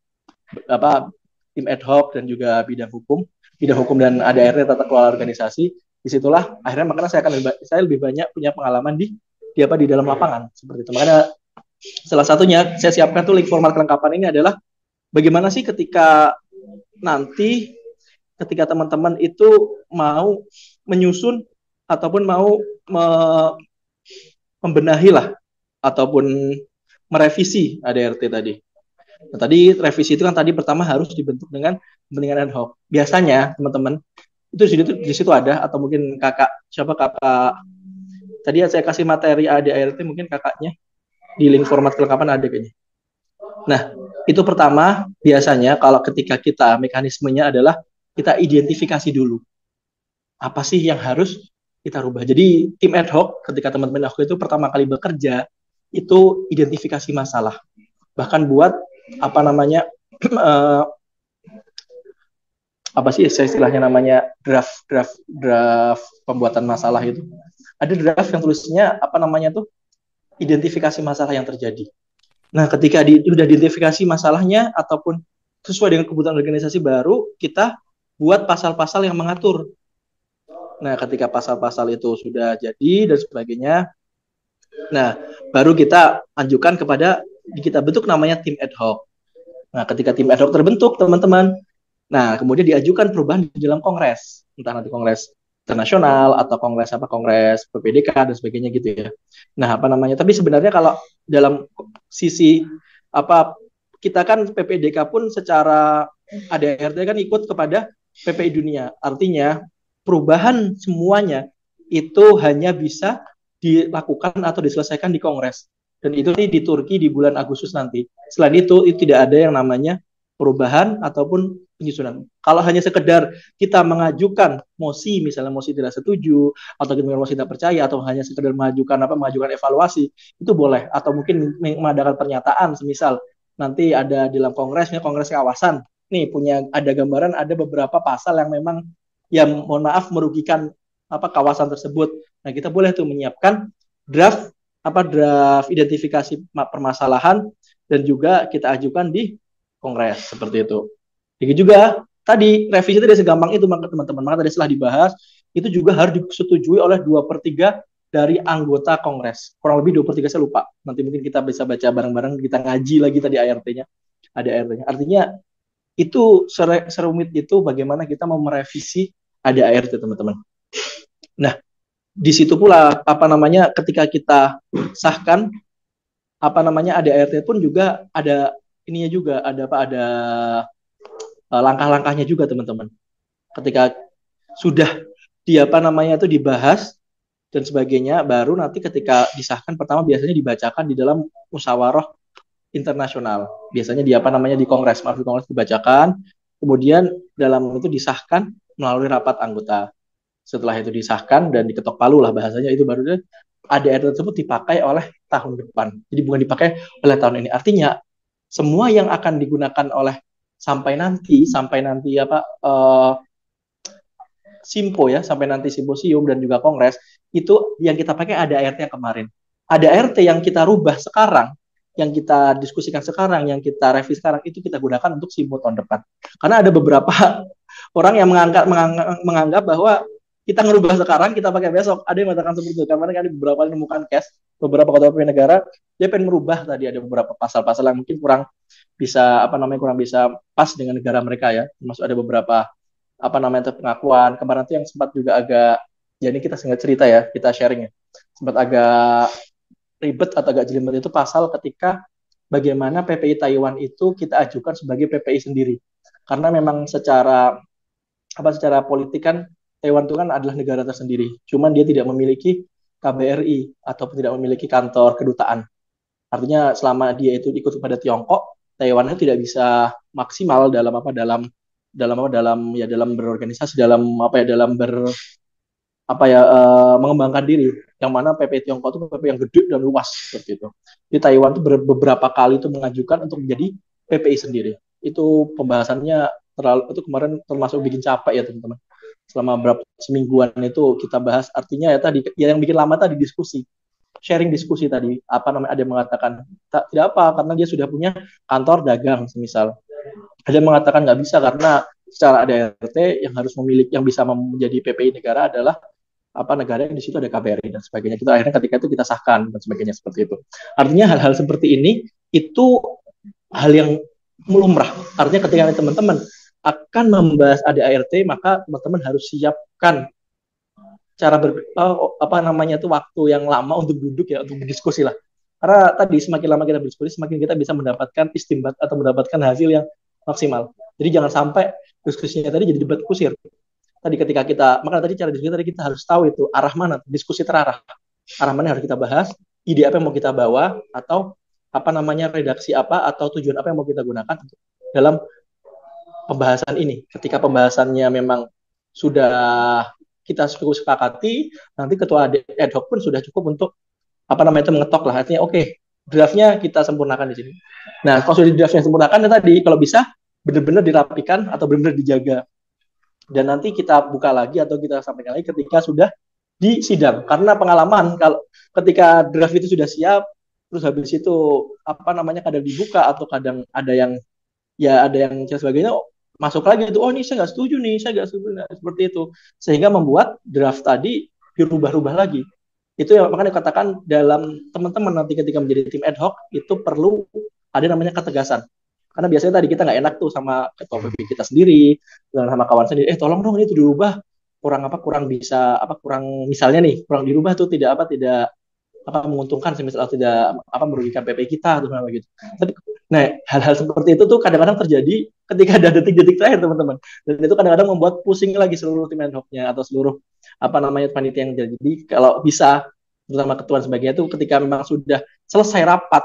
apa tim ad hoc dan juga bidang hukum dan ADART tata kelola organisasi. Disitulah akhirnya makanya saya lebih banyak punya pengalaman di dalam lapangan seperti itu. Makanya salah satunya saya siapkan tuh link format kelengkapan ini adalah bagaimana sih ketika nanti ketika teman-teman itu mau menyusun ataupun mau membenahi lah ataupun merevisi ADART tadi. Nah, tadi revisi itu kan tadi pertama harus dibentuk dengan kepentingan ad hoc. Biasanya teman-teman itu di situ ada atau mungkin kakak tadi saya kasih materi ADART mungkin kakaknya di link format kelengkapan ada kayaknya. Nah, itu pertama biasanya kalau ketika kita mekanismenya adalah kita identifikasi dulu apa sih yang harus kita rubah. Jadi tim ad hoc ketika teman-teman ad hoc itu pertama kali bekerja itu identifikasi masalah. Bahkan buat apa namanya apa sih istilahnya namanya draft pembuatan masalah itu. Ada draft yang tulisnya apa namanya tuh identifikasi masalah yang terjadi. Nah, ketika sudah diidentifikasi masalahnya ataupun sesuai dengan kebutuhan organisasi baru, kita buat pasal-pasal yang mengatur. Nah, ketika pasal-pasal itu sudah jadi dan sebagainya, nah, baru kita ajukan kita bentuk namanya tim ad hoc. Nah, ketika tim ad hoc terbentuk, teman-teman, nah, kemudian diajukan perubahan di dalam kongres, entah nanti kongres internasional atau kongres PPDK dan sebagainya gitu ya. Nah, apa namanya? Tapi sebenarnya kalau dalam sisi apa kita kan PPDK pun secara ADRT kan ikut kepada PPI dunia. Artinya perubahan semuanya itu hanya bisa dilakukan atau diselesaikan di Kongres. Dan itu di Turki di bulan Agustus nanti. Selain itu tidak ada yang namanya perubahan ataupun penyusunan. Kalau hanya sekedar kita mengajukan mosi, misalnya mosi tidak setuju, atau kita mosi tidak percaya, atau hanya sekedar mengajukan evaluasi, itu boleh. Atau mungkin mengadakan pernyataan, semisal nanti ada di dalam kongresnya, kongres kawasan, nih punya ada gambaran ada beberapa pasal yang memang yang mohon maaf merugikan kawasan tersebut. Nah kita boleh tuh menyiapkan draft draft identifikasi permasalahan dan juga kita ajukan di kongres seperti itu. Jadi juga tadi revisi itu tidak segampang itu teman-teman. Maka tadi setelah dibahas itu juga harus disetujui oleh 2/3 dari anggota kongres. Kurang lebih 2/3 saya lupa. Nanti mungkin kita bisa baca bareng-bareng, kita ngaji lagi tadi ART-nya. Ada ART-nya. Artinya itu serumit itu bagaimana kita mau merevisi ada ART teman-teman. Nah, di situ pula ketika kita sahkan ada ART pun juga ada ininya juga ada langkah-langkahnya juga teman-teman. Ketika sudah itu dibahas dan sebagainya, baru nanti ketika disahkan pertama biasanya dibacakan di dalam musyawarah internasional. Biasanya di kongres dibacakan, kemudian dalam itu disahkan melalui rapat anggota. Setelah itu disahkan dan diketok palu lah bahasanya, itu baru ADR tersebut dipakai oleh tahun depan. Jadi bukan dipakai oleh tahun ini. Artinya semua yang akan digunakan oleh sampai nanti sampai nanti simposium dan juga kongres, itu yang kita pakai ADART yang kemarin. ADART yang kita rubah sekarang, yang kita diskusikan sekarang, yang kita revisi sekarang, itu kita gunakan untuk simpo tahun depan. Karena ada beberapa orang yang menganggap bahwa kita ngerubah sekarang, kita pakai besok. Ada yang mengatakan seperti itu. Karena ada beberapa yang menemukan case, beberapa ketua pemimpin negara, dia pengen merubah tadi ada beberapa pasal-pasal yang mungkin kurang bisa pas dengan negara mereka ya. Termasuk ada beberapa pengakuan. Kemarin itu yang sempat juga agak, ya ini kita singkat cerita ya, kita sharing ya. Sempat agak ribet atau agak jelimet itu pasal ketika bagaimana PPI Taiwan itu kita ajukan sebagai PPI sendiri. Karena memang secara politik kan Taiwan itu kan adalah negara tersendiri. Cuman dia tidak memiliki KBRI ataupun tidak memiliki kantor kedutaan. Artinya selama dia itu ikut kepada Tiongkok, Taiwan itu tidak bisa maksimal dalam berorganisasi, mengembangkan diri. Yang mana PPI Tiongkok itu PPI yang gede dan luas seperti itu. Di Taiwan itu beberapa kali itu mengajukan untuk menjadi PPI sendiri. Itu pembahasannya itu kemarin termasuk bikin capek ya teman-teman. Selama semingguan itu kita bahas. Artinya ya tadi yang bikin lama tadi sharing diskusi tadi. Ada yang mengatakan tidak apa karena dia sudah punya kantor dagang semisal. Ada yang mengatakan nggak bisa karena secara ADRT yang harus yang bisa menjadi PPI negara adalah negara yang di situ ada KBRI dan sebagainya. Kita akhirnya ketika itu kita sahkan dan sebagainya seperti itu. Artinya hal-hal seperti ini itu hal yang lumrah. Artinya ketika teman-teman akan membahas ADART, maka teman-teman harus siapkan waktu yang lama untuk duduk ya, untuk berdiskusi lah. Karena tadi semakin lama kita berdiskusi, semakin kita bisa mendapatkan istimbat atau mendapatkan hasil yang maksimal. Jadi jangan sampai diskusinya tadi jadi debat kusir. Tadi maka tadi cara diskusi tadi kita harus tahu itu arah mana, diskusi terarah. Arah mana yang harus kita bahas, ide apa yang mau kita bawa, atau redaksi apa, atau tujuan apa yang mau kita gunakan dalam pembahasan ini. Ketika pembahasannya memang sudah kita cukup sepakati, nanti ketua ad hoc pun sudah cukup untuk mengetok lah. Artinya oke, draftnya kita sempurnakan di sini. Nah, kalau sudah draftnya sempurnakan tadi, kalau bisa benar-benar dirapikan atau benar-benar dijaga. Dan nanti kita buka lagi atau kita sampaikan lagi ketika sudah di sidang. Karena pengalaman kalau ketika draft itu sudah siap, terus habis itu kadang dibuka atau kadang ada yang sebagainya masuk lagi itu, ini saya nggak setuju nih, seperti itu, sehingga membuat draft tadi dirubah-rubah lagi. Itu yang makanya dikatakan dalam teman-teman nanti ketika menjadi tim ad hoc itu perlu ada namanya ketegasan. Karena biasanya tadi kita nggak enak tuh sama ketua PPI kita sendiri, sama kawan sendiri, tolong dong ini tuh dirubah, kurang misalnya nih kurang dirubah tuh tidak menguntungkan semisal tidak merugikan PPI kita atau gitu. Tapi Nah, hal-hal seperti itu tuh kadang-kadang terjadi ketika ada detik-detik terakhir, teman-teman. Dan itu kadang-kadang membuat pusing lagi seluruh tim ad hoc-nya atau seluruh apa namanya panitia yang jadi. Jadi kalau bisa bersama ketua dan sebagainya itu ketika memang sudah selesai rapat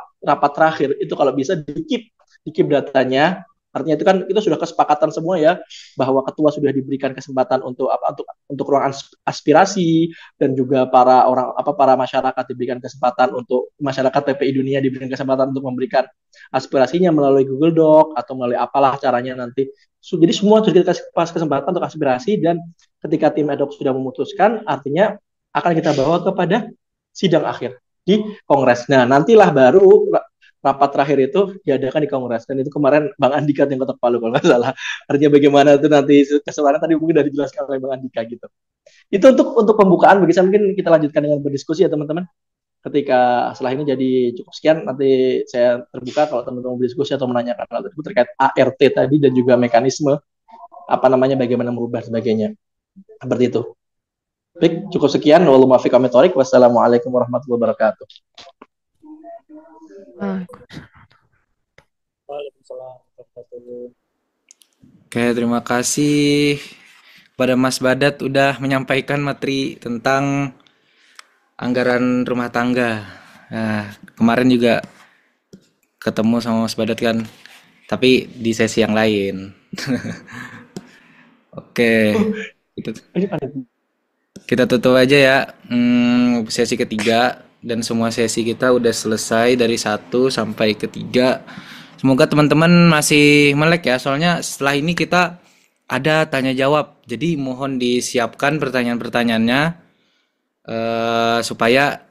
terakhir itu kalau bisa di keep datanya. Artinya itu kan itu sudah kesepakatan semua ya bahwa ketua sudah diberikan kesempatan untuk apa untuk ruang aspirasi dan juga para masyarakat diberikan kesempatan untuk masyarakat PPI dunia diberikan kesempatan untuk memberikan aspirasinya melalui Google Doc atau melalui apalah caranya nanti. Jadi semua sudah kita kasih pas kesempatan untuk aspirasi dan ketika tim ad hoc sudah memutuskan artinya akan kita bawa kepada sidang akhir di Kongres. Nah, nantilah baru rapat terakhir itu diadakan di Kongres dan itu kemarin Bang Andika yang ketok palu kalau nggak salah. Artinya bagaimana itu nanti keseluruhan tadi mungkin sudah dijelaskan oleh Bang Andika gitu. Itu untuk pembukaan bagi saya mungkin kita lanjutkan dengan berdiskusi ya teman-teman. Ketika setelah ini jadi cukup sekian nanti saya terbuka kalau teman-teman berdiskusi atau menanyakan hal tersebut terkait ART tadi dan juga mekanisme apa namanya bagaimana merubah sebagainya. Seperti itu. Baik, cukup sekian. Wassalamualaikum warahmatullahi wabarakatuh. Oke, terima kasih pada Mas Badat udah menyampaikan materi tentang anggaran rumah tangga. Nah, kemarin juga ketemu sama Mas Badat kan, tapi di sesi yang lain. Oke, kita tutup aja ya sesi ketiga dan semua sesi kita udah selesai dari 1 sampai ketiga. Semoga teman-teman masih melek ya, soalnya setelah ini kita ada tanya jawab. Jadi mohon disiapkan pertanyaan-pertanyaannya supaya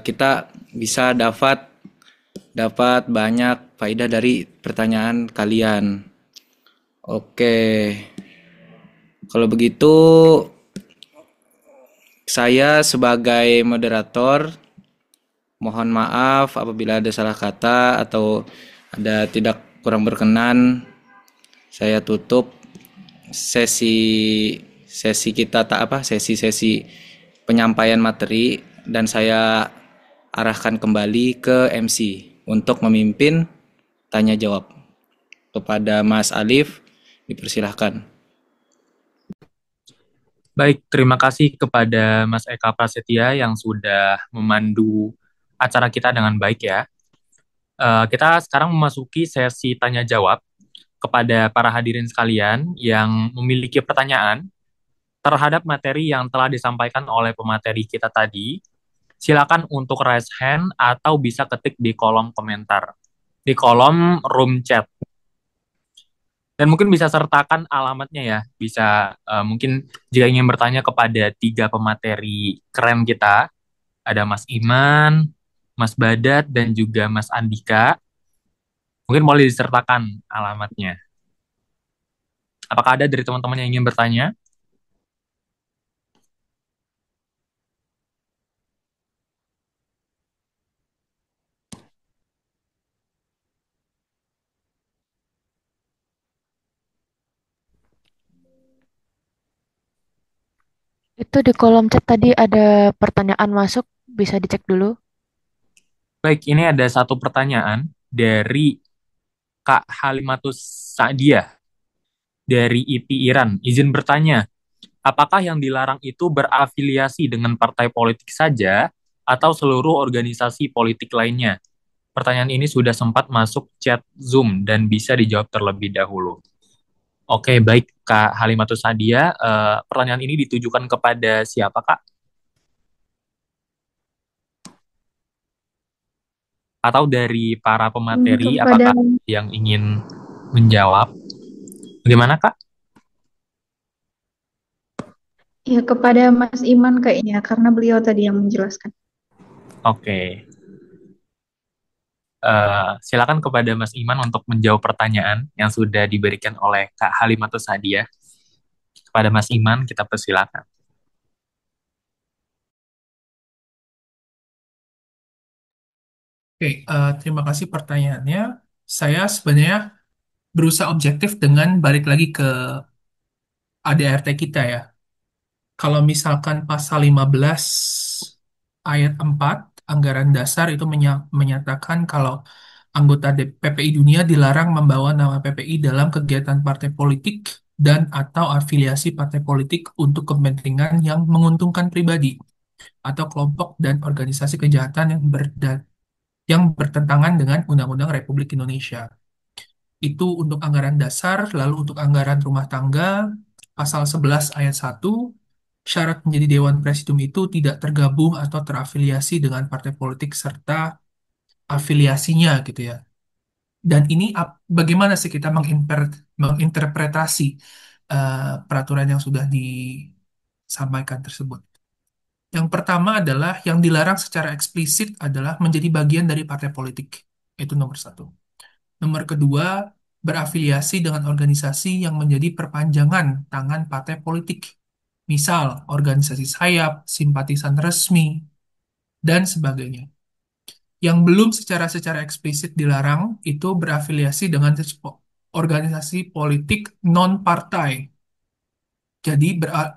kita bisa dapat banyak faedah dari pertanyaan kalian. Oke. Kalau begitu saya sebagai moderator mohon maaf apabila ada salah kata atau ada tidak kurang berkenan. Saya tutup sesi kita sesi penyampaian materi dan saya arahkan kembali ke MC untuk memimpin tanya jawab. Kepada Mas Alif dipersilahkan. Baik, terima kasih kepada Mas Eka Prasetya yang sudah memandu acara kita dengan baik ya. Kita sekarang memasuki sesi tanya jawab kepada para hadirin sekalian yang memiliki pertanyaan terhadap materi yang telah disampaikan oleh pemateri kita tadi. Silakan untuk raise hand atau bisa ketik di kolom komentar, di kolom room chat. Dan mungkin bisa sertakan alamatnya ya. Bisa mungkin jika ingin bertanya kepada 3 pemateri keren kita, ada Mas Iman, Mas Badat, dan juga Mas Andika. Mungkin boleh disertakan alamatnya. Apakah ada dari teman-teman yang ingin bertanya? Itu di kolom chat tadi ada pertanyaan masuk, bisa dicek dulu. Baik, ini ada satu pertanyaan dari Kak Halimatus Sa'diah dari IP Iran. Izin bertanya, apakah yang dilarang itu berafiliasi dengan partai politik saja atau seluruh organisasi politik lainnya? Pertanyaan ini sudah sempat masuk chat Zoom dan bisa dijawab terlebih dahulu. Oke, baik Kak Halimatus Sa'diah. Pertanyaan ini ditujukan kepada siapa, Kak? Atau dari para pemateri, Kepada apakah yang ingin menjawab? Bagaimana, Kak? ya kepada Mas Iman kayaknya karena beliau tadi yang menjelaskan. Oke. Silakan kepada Mas Iman untuk menjawab pertanyaan yang sudah diberikan oleh Kak Halimatus Sa'diah. Kepada Mas Iman, kita persilakan. Oke, terima kasih pertanyaannya. Saya sebenarnya berusaha objektif dengan balik lagi ke ADRT kita ya. Kalau misalkan pasal 15 ayat 4 anggaran dasar itu menyatakan kalau Anggota PPI Dunia dilarang membawa nama PPI dalam kegiatan partai politik dan atau afiliasi partai politik untuk kepentingan yang menguntungkan pribadi atau kelompok dan organisasi kejahatan yang bertentangan dengan Undang-Undang Republik Indonesia. Itu untuk anggaran dasar, lalu untuk anggaran rumah tangga, pasal 11 ayat 1, syarat menjadi Dewan Presidium itu tidak tergabung atau terafiliasi dengan partai politik serta afiliasinya gitu ya. Dan ini bagaimana sih kita menginterpretasi peraturan yang sudah disampaikan tersebut? Yang pertama adalah yang dilarang secara eksplisit adalah menjadi bagian dari partai politik. Itu nomor satu. Nomor kedua, berafiliasi dengan organisasi yang menjadi perpanjangan tangan partai politik. Misal, organisasi sayap, simpatisan resmi, dan sebagainya. Yang belum secara eksplisit dilarang itu berafiliasi dengan organisasi politik non-partai. Jadi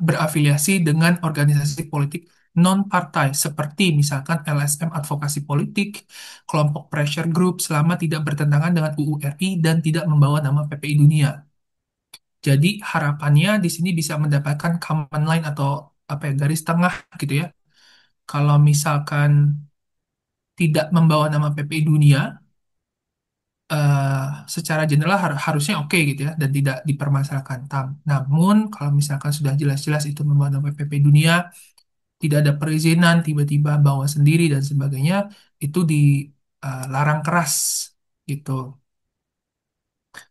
berafiliasi dengan organisasi politik non-partai seperti misalkan LSM Advokasi Politik, kelompok pressure group selama tidak bertentangan dengan UU RI dan tidak membawa nama PPI Dunia. Jadi harapannya di sini bisa mendapatkan common line atau apa ya, garis tengah gitu ya. Kalau misalkan tidak membawa nama PPI Dunia, secara general harusnya oke gitu ya dan tidak dipermasalahkan. Namun kalau misalkan sudah jelas-jelas itu membawa nama PPI Dunia, tidak ada perizinan, tiba-tiba bawa sendiri dan sebagainya, itu dilarang keras gitu.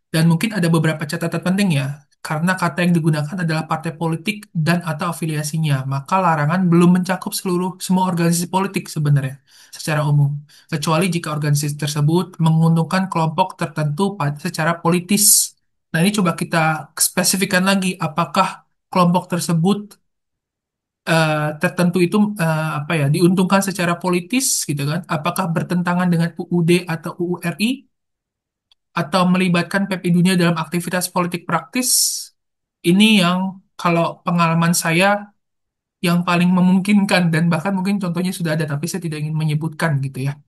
Dan mungkin ada beberapa catatan penting ya, karena kata yang digunakan adalah partai politik dan atau afiliasinya, maka larangan belum mencakup semua organisasi politik sebenarnya secara umum, kecuali jika organisasi tersebut menguntungkan kelompok tertentu secara politis. Nah, ini coba kita spesifikkan lagi, apakah kelompok tersebut tertentu itu apa ya diuntungkan secara politis gitu kan? Apakah bertentangan dengan UUD atau UU RI atau melibatkan PPI Dunia dalam aktivitas politik praktis? Ini yang kalau pengalaman saya yang paling memungkinkan dan bahkan mungkin contohnya sudah ada tapi saya tidak ingin menyebutkan gitu ya.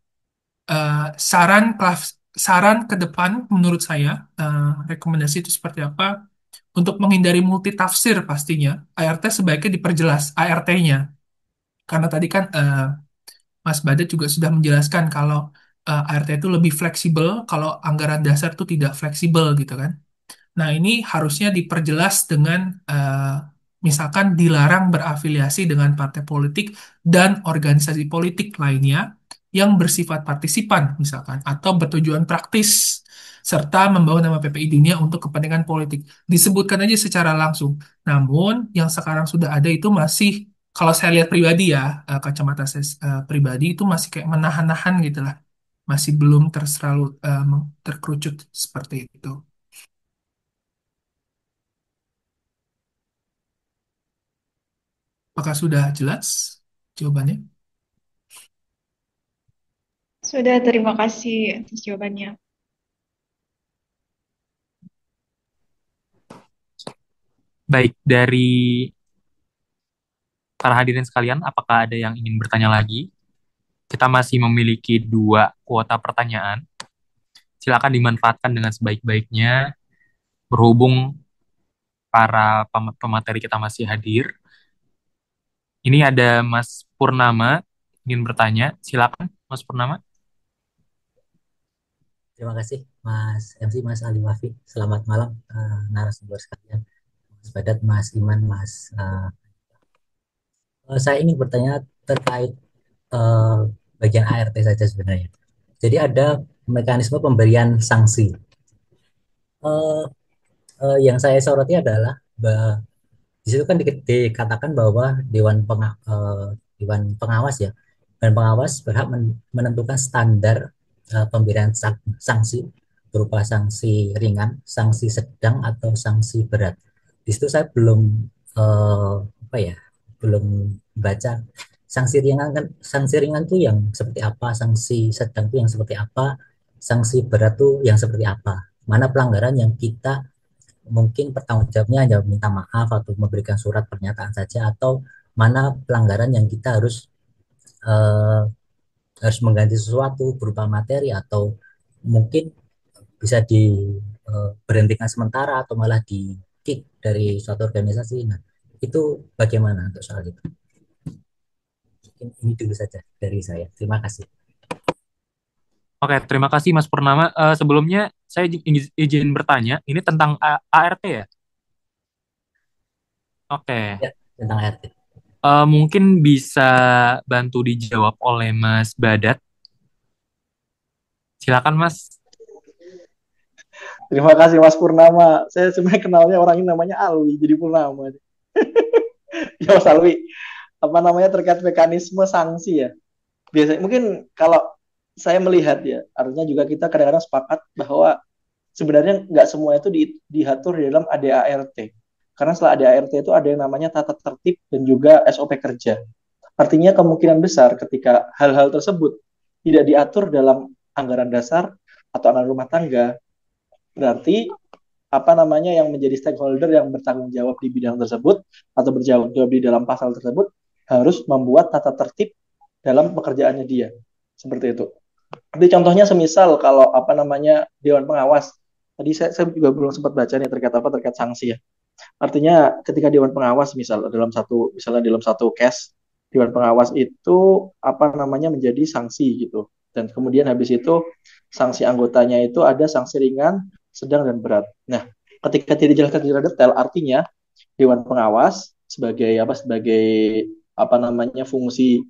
Eh, saran ke depan menurut saya rekomendasi itu seperti apa? Untuk menghindari multitafsir pastinya ART sebaiknya diperjelas ART-nya. Karena tadi kan Mas Badet juga sudah menjelaskan kalau ART itu lebih fleksibel, kalau anggaran dasar itu tidak fleksibel gitu kan. Nah, ini harusnya diperjelas dengan misalkan dilarang berafiliasi dengan partai politik dan organisasi politik lainnya yang bersifat partisipan misalkan atau bertujuan praktis serta membawa nama PPI Dunia untuk kepentingan politik. Disebutkan aja secara langsung. Namun yang sekarang sudah ada itu masih kalau saya lihat pribadi ya, kacamata saya pribadi itu masih kayak menahan-nahan gitu lah. Masih belum terlalu terkerucut seperti itu. Apakah sudah jelas jawabannya? Sudah, terima kasih atas jawabannya. Baik, dari para hadirin sekalian, apakah ada yang ingin bertanya lagi? Kita masih memiliki 2 kuota pertanyaan. Silakan dimanfaatkan dengan sebaik-baiknya. Berhubung para pemateri kita masih hadir. Ini ada Mas Purnama ingin bertanya. Silakan, Mas Purnama. Terima kasih Mas MC, Mas Ali Wafi. Selamat malam narasumber sekalian. Mas Badat, Mas Iman, saya ingin bertanya terkait bagian ART saja sebenarnya. Jadi ada mekanisme pemberian sanksi. Yang saya soroti adalah di situ kan dikatakan bahwa Dewan Pengawas ya, Dewan Pengawas berhak menentukan standar pemberian sanksi berupa sanksi ringan, sanksi sedang atau sanksi berat. Di situ saya belum belum baca sanksi ringan tuh yang seperti apa, sanksi sedang tuh yang seperti apa, sanksi berat tuh yang seperti apa. Mana pelanggaran yang kita mungkin pertanggung jawabnya hanya minta maaf atau memberikan surat pernyataan saja, atau mana pelanggaran yang kita harus mengganti sesuatu berupa materi atau mungkin bisa diberhentikan sementara atau malah di kick dari suatu organisasi. Nah, itu bagaimana untuk soal itu? Mungkin ini dulu saja dari saya. Terima kasih. Oke, terima kasih Mas Purnama. Sebelumnya saya izin bertanya, ini tentang ART ya? Oke. Ya, tentang RT. Mungkin bisa bantu dijawab oleh Mas Badat. Silakan Mas. Terima kasih Mas Purnama. Saya sebenarnya kenalnya orang ini namanya Alwi, jadi Purnama. Ya Mas Alwi, apa namanya terkait mekanisme sanksi ya. Biasanya mungkin kalau saya melihat ya, artinya juga kita kadang-kadang sepakat bahwa sebenarnya nggak semua itu diatur di dalam ADART. Karena setelah ADART itu ada yang namanya tata tertib dan juga SOP kerja. Artinya kemungkinan besar ketika hal-hal tersebut tidak diatur dalam anggaran dasar atau anggaran rumah tangga, berarti apa namanya yang menjadi stakeholder yang bertanggung jawab di bidang tersebut atau bertanggung jawab di dalam pasal tersebut harus membuat tata tertib dalam pekerjaannya dia. Seperti itu. Jadi contohnya semisal kalau apa namanya Dewan Pengawas, tadi saya juga belum sempat baca nih terkait sanksi ya. Artinya ketika Dewan Pengawas misalnya dalam satu case Dewan Pengawas itu apa namanya menjadi sanksi gitu. Dan kemudian habis itu sanksi anggotanya itu ada sanksi ringan, sedang dan berat. Nah, ketika tidak dijelaskan secara detail, artinya Dewan Pengawas sebagai apa namanya fungsi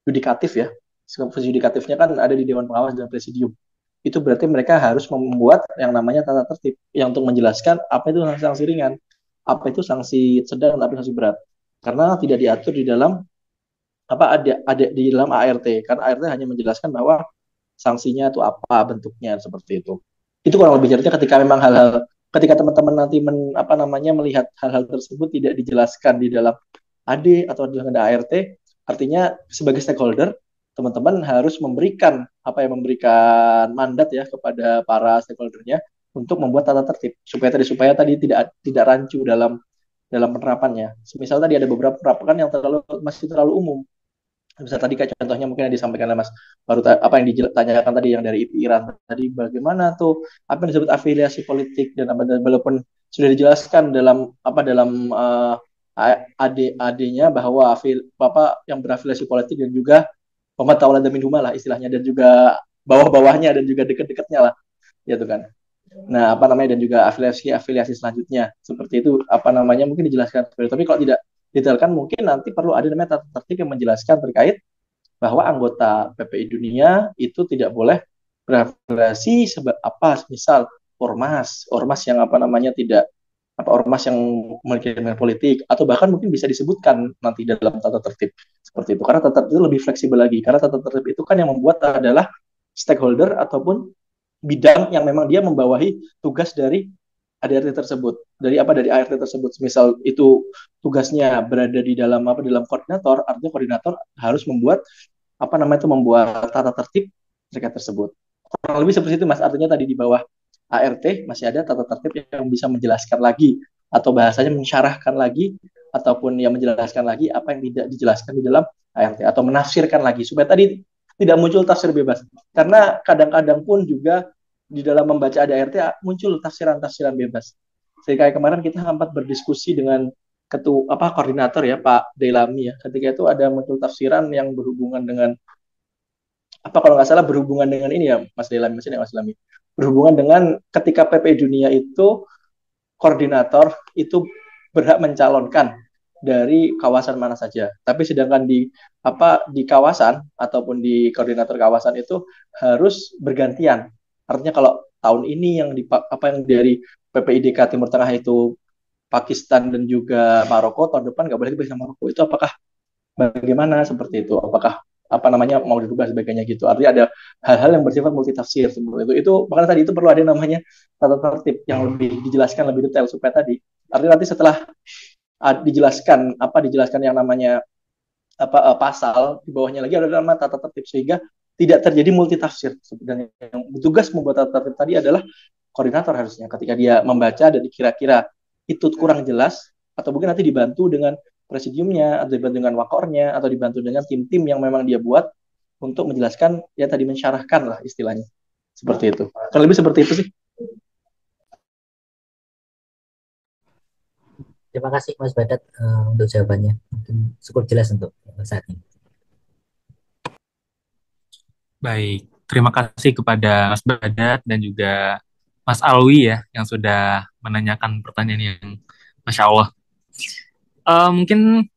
yudikatif ya. Fungsi yudikatifnya kan ada di Dewan Pengawas dan Presidium. Itu berarti mereka harus membuat yang namanya tata tertib yang untuk menjelaskan apa itu sanksi ringan, apa itu sanksi sedang, apa itu sanksi berat. Karena tidak diatur di dalam ada di dalam ART. Karena ART hanya menjelaskan bahwa sanksinya itu apa bentuknya seperti itu. Itu kurang lebih cerita ketika teman-teman nanti melihat hal-hal tersebut tidak dijelaskan di dalam AD atau di dalam ART, artinya sebagai stakeholder teman-teman harus memberikan mandat ya kepada para stakeholdernya untuk membuat tata tertib supaya tadi tidak rancu dalam penerapannya. Misal tadi ada beberapa penerapan yang masih terlalu umum. Bisa tadi kayak contohnya mungkin yang disampaikan oleh Mas apa yang ditanyakan tadi yang dari Iran tadi, bagaimana tuh apa yang disebut afiliasi politik dan walaupun sudah dijelaskan dalam AD-nya bahwa yang berafiliasi politik dan juga pematauan dan minhuma lah istilahnya, dan juga bawah-bawahnya dan juga dekat-dekatnya lah gitu kan. Nah, dan juga afiliasi selanjutnya seperti itu mungkin dijelaskan. Tapi kalau tidak detailkan mungkin nanti perlu ada namanya tata tertib yang menjelaskan terkait bahwa anggota PPI Dunia itu tidak boleh berafiliasi misal ormas yang tidak ormas yang memiliki elemen politik, atau bahkan mungkin bisa disebutkan nanti dalam tata tertib seperti itu. Karena tata tertib itu lebih fleksibel lagi, karena tata tertib itu kan yang membuat adalah stakeholder ataupun bidang yang memang dia membawahi tugas dari ART tersebut, dari ART tersebut. Misal itu tugasnya berada di dalam koordinator, artinya koordinator harus membuat membuat tata tertib terkait tersebut. Kurang lebih seperti itu Mas, artinya tadi di bawah ART masih ada tata tertib yang bisa menjelaskan lagi atau bahasanya mensyarahkan lagi ataupun yang menjelaskan lagi apa yang tidak dijelaskan di dalam ART atau menafsirkan lagi supaya tadi tidak muncul tafsir bebas. Karena kadang-kadang pun juga di dalam membaca ADART muncul tafsiran-tafsiran bebas. Kayak kemarin kita sempat berdiskusi dengan koordinator ya Pak Delami ya. Ketika itu ada muncul tafsiran yang berhubungan dengan kalau nggak salah berhubungan dengan ini ya Mas Delami, Mas Delami. Berhubungan dengan ketika PPI Dunia itu koordinator itu berhak mencalonkan dari kawasan mana saja. Tapi sedangkan di kawasan ataupun di koordinator kawasan itu harus bergantian. Artinya kalau tahun ini yang dari PPIDK Timur Tengah itu Pakistan dan juga Maroko, tahun depan nggak boleh bersama Maroko. Itu apakah bagaimana seperti itu? Apakah mau dirubah sebagainya gitu. Artinya ada hal-hal yang bersifat multitafsir seperti itu. Itu makanya tadi itu perlu ada namanya tata tertib yang lebih dijelaskan lebih detail supaya tadi artinya nanti setelah dijelaskan yang namanya pasal di bawahnya lagi ada nama tata tertib sehingga tidak terjadi multitafsir. Dan yang bertugas membuat tata tertib tadi adalah koordinator harusnya ketika dia membaca dan kira-kira itu kurang jelas atau mungkin nanti dibantu dengan presidiumnya atau dibantu dengan wakornya atau dibantu dengan tim-tim yang memang dia buat untuk menjelaskan ya tadi mensyarahkan lah istilahnya Seperti itu. Kan lebih seperti itu sih. Terima kasih Mas Badat untuk jawabannya. Mungkin cukup jelas untuk saat ini. Baik, terima kasih kepada Mas Badat dan juga Mas Alwi ya yang sudah menanyakan pertanyaan yang Masya Allah. Mungkin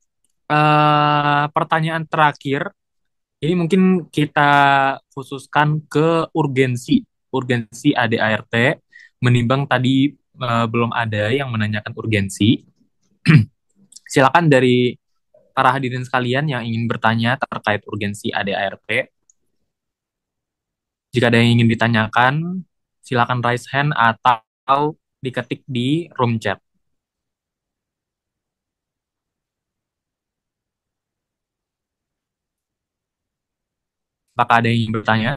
pertanyaan terakhir ini mungkin kita khususkan ke urgensi ADART menimbang tadi belum ada yang menanyakan urgensi. Silakan dari para hadirin sekalian yang ingin bertanya terkait urgensi ADART. Jika ada yang ingin ditanyakan, silakan raise hand atau diketik di room chat. Apakah ada yang ingin bertanya?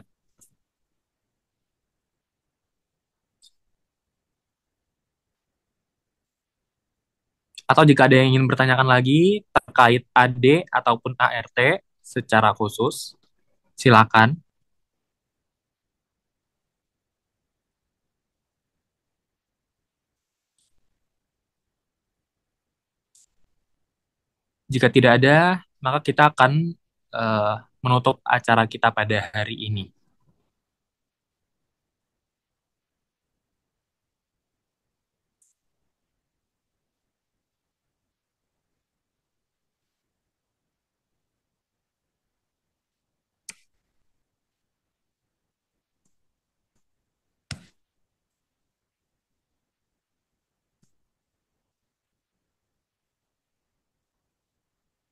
Atau jika ada yang ingin bertanyakan lagi terkait AD ataupun ART secara khusus, silakan. Jika tidak ada, maka kita akan menutup acara kita pada hari ini.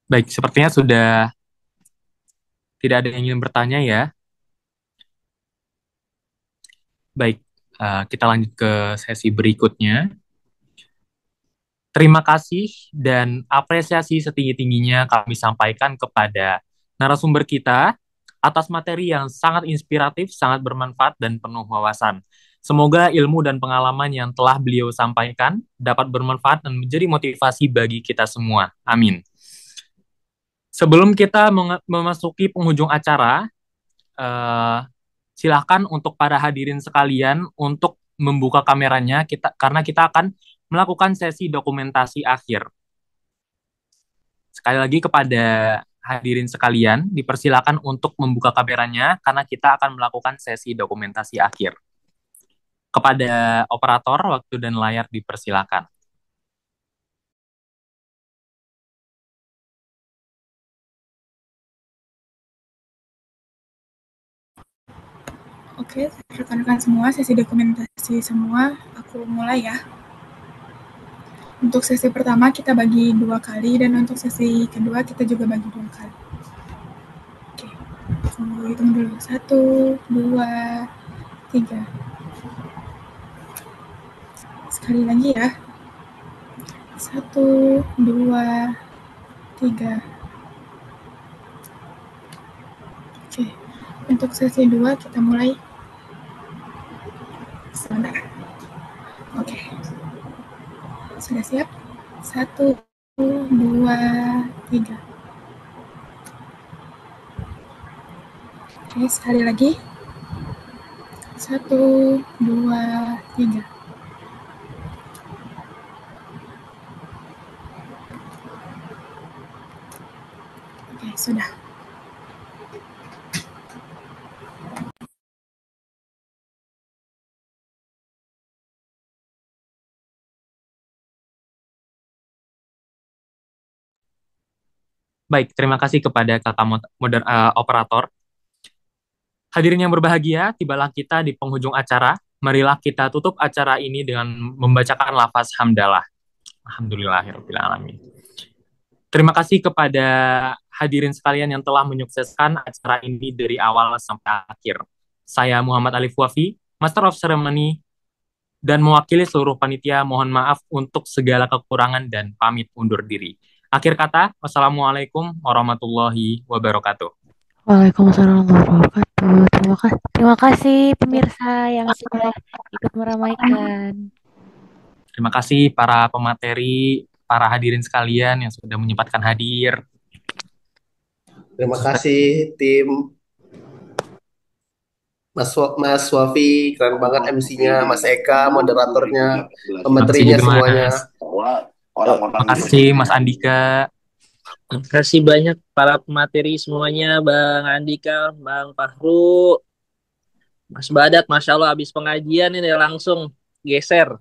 Baik, sepertinya sudah tidak ada yang ingin bertanya ya. Baik, kita lanjut ke sesi berikutnya. Terima kasih dan apresiasi setinggi-tingginya kami sampaikan kepada narasumber kita atas materi yang sangat inspiratif, sangat bermanfaat, dan penuh wawasan. Semoga ilmu dan pengalaman yang telah beliau sampaikan dapat bermanfaat dan menjadi motivasi bagi kita semua. Amin. Sebelum kita memasuki penghujung acara, silahkan untuk para hadirin sekalian untuk membuka kameranya karena kita akan melakukan sesi dokumentasi akhir. Sekali lagi kepada hadirin sekalian, dipersilakan untuk membuka kameranya karena kita akan melakukan sesi dokumentasi akhir. Kepada operator, waktu dan layar dipersilakan. Oke, rekan-rekan semua, sesi dokumentasi semua, aku mulai ya. Untuk sesi pertama kita bagi 2 kali dan untuk sesi kedua kita juga bagi 2 kali. Oke, aku hitung dulu. 1, 2, 3. Sekali lagi ya. 1, 2, 3. Oke, untuk sesi 2 kita mulai. Sebentar. Oke. Sudah siap? 1, 2, 3. Oke, sekali lagi. 1, 2, 3. Oke, sudah. Baik, terima kasih kepada kakak operator. Hadirin yang berbahagia, tibalah kita di penghujung acara. Marilah kita tutup acara ini dengan membacakan lafaz hamdalah. Alhamdulillahirrahmanirrahim. Terima kasih kepada hadirin sekalian yang telah menyukseskan acara ini dari awal sampai akhir. Saya Muhammad Alif Wafi, Master of Ceremony, dan mewakili seluruh panitia mohon maaf untuk segala kekurangan dan pamit undur diri. Akhir kata, wassalamualaikum warahmatullahi wabarakatuh. Waalaikumsalam warahmatullahi wabarakatuh. Terima kasih pemirsa yang sudah ikut meramaikan. Terima kasih para pemateri, para hadirin sekalian yang sudah menyempatkan hadir. Terima kasih tim. Mas Wafi, keren banget MC-nya, Mas Eka, moderatornya, Makasih pementerinya juga semuanya. Mas. Makasih Mas Andika. Makasih banyak para pemateri semuanya, Bang Andika, Bang Fahru, Mas Badat, Masya Allah habis pengajian ini langsung geser.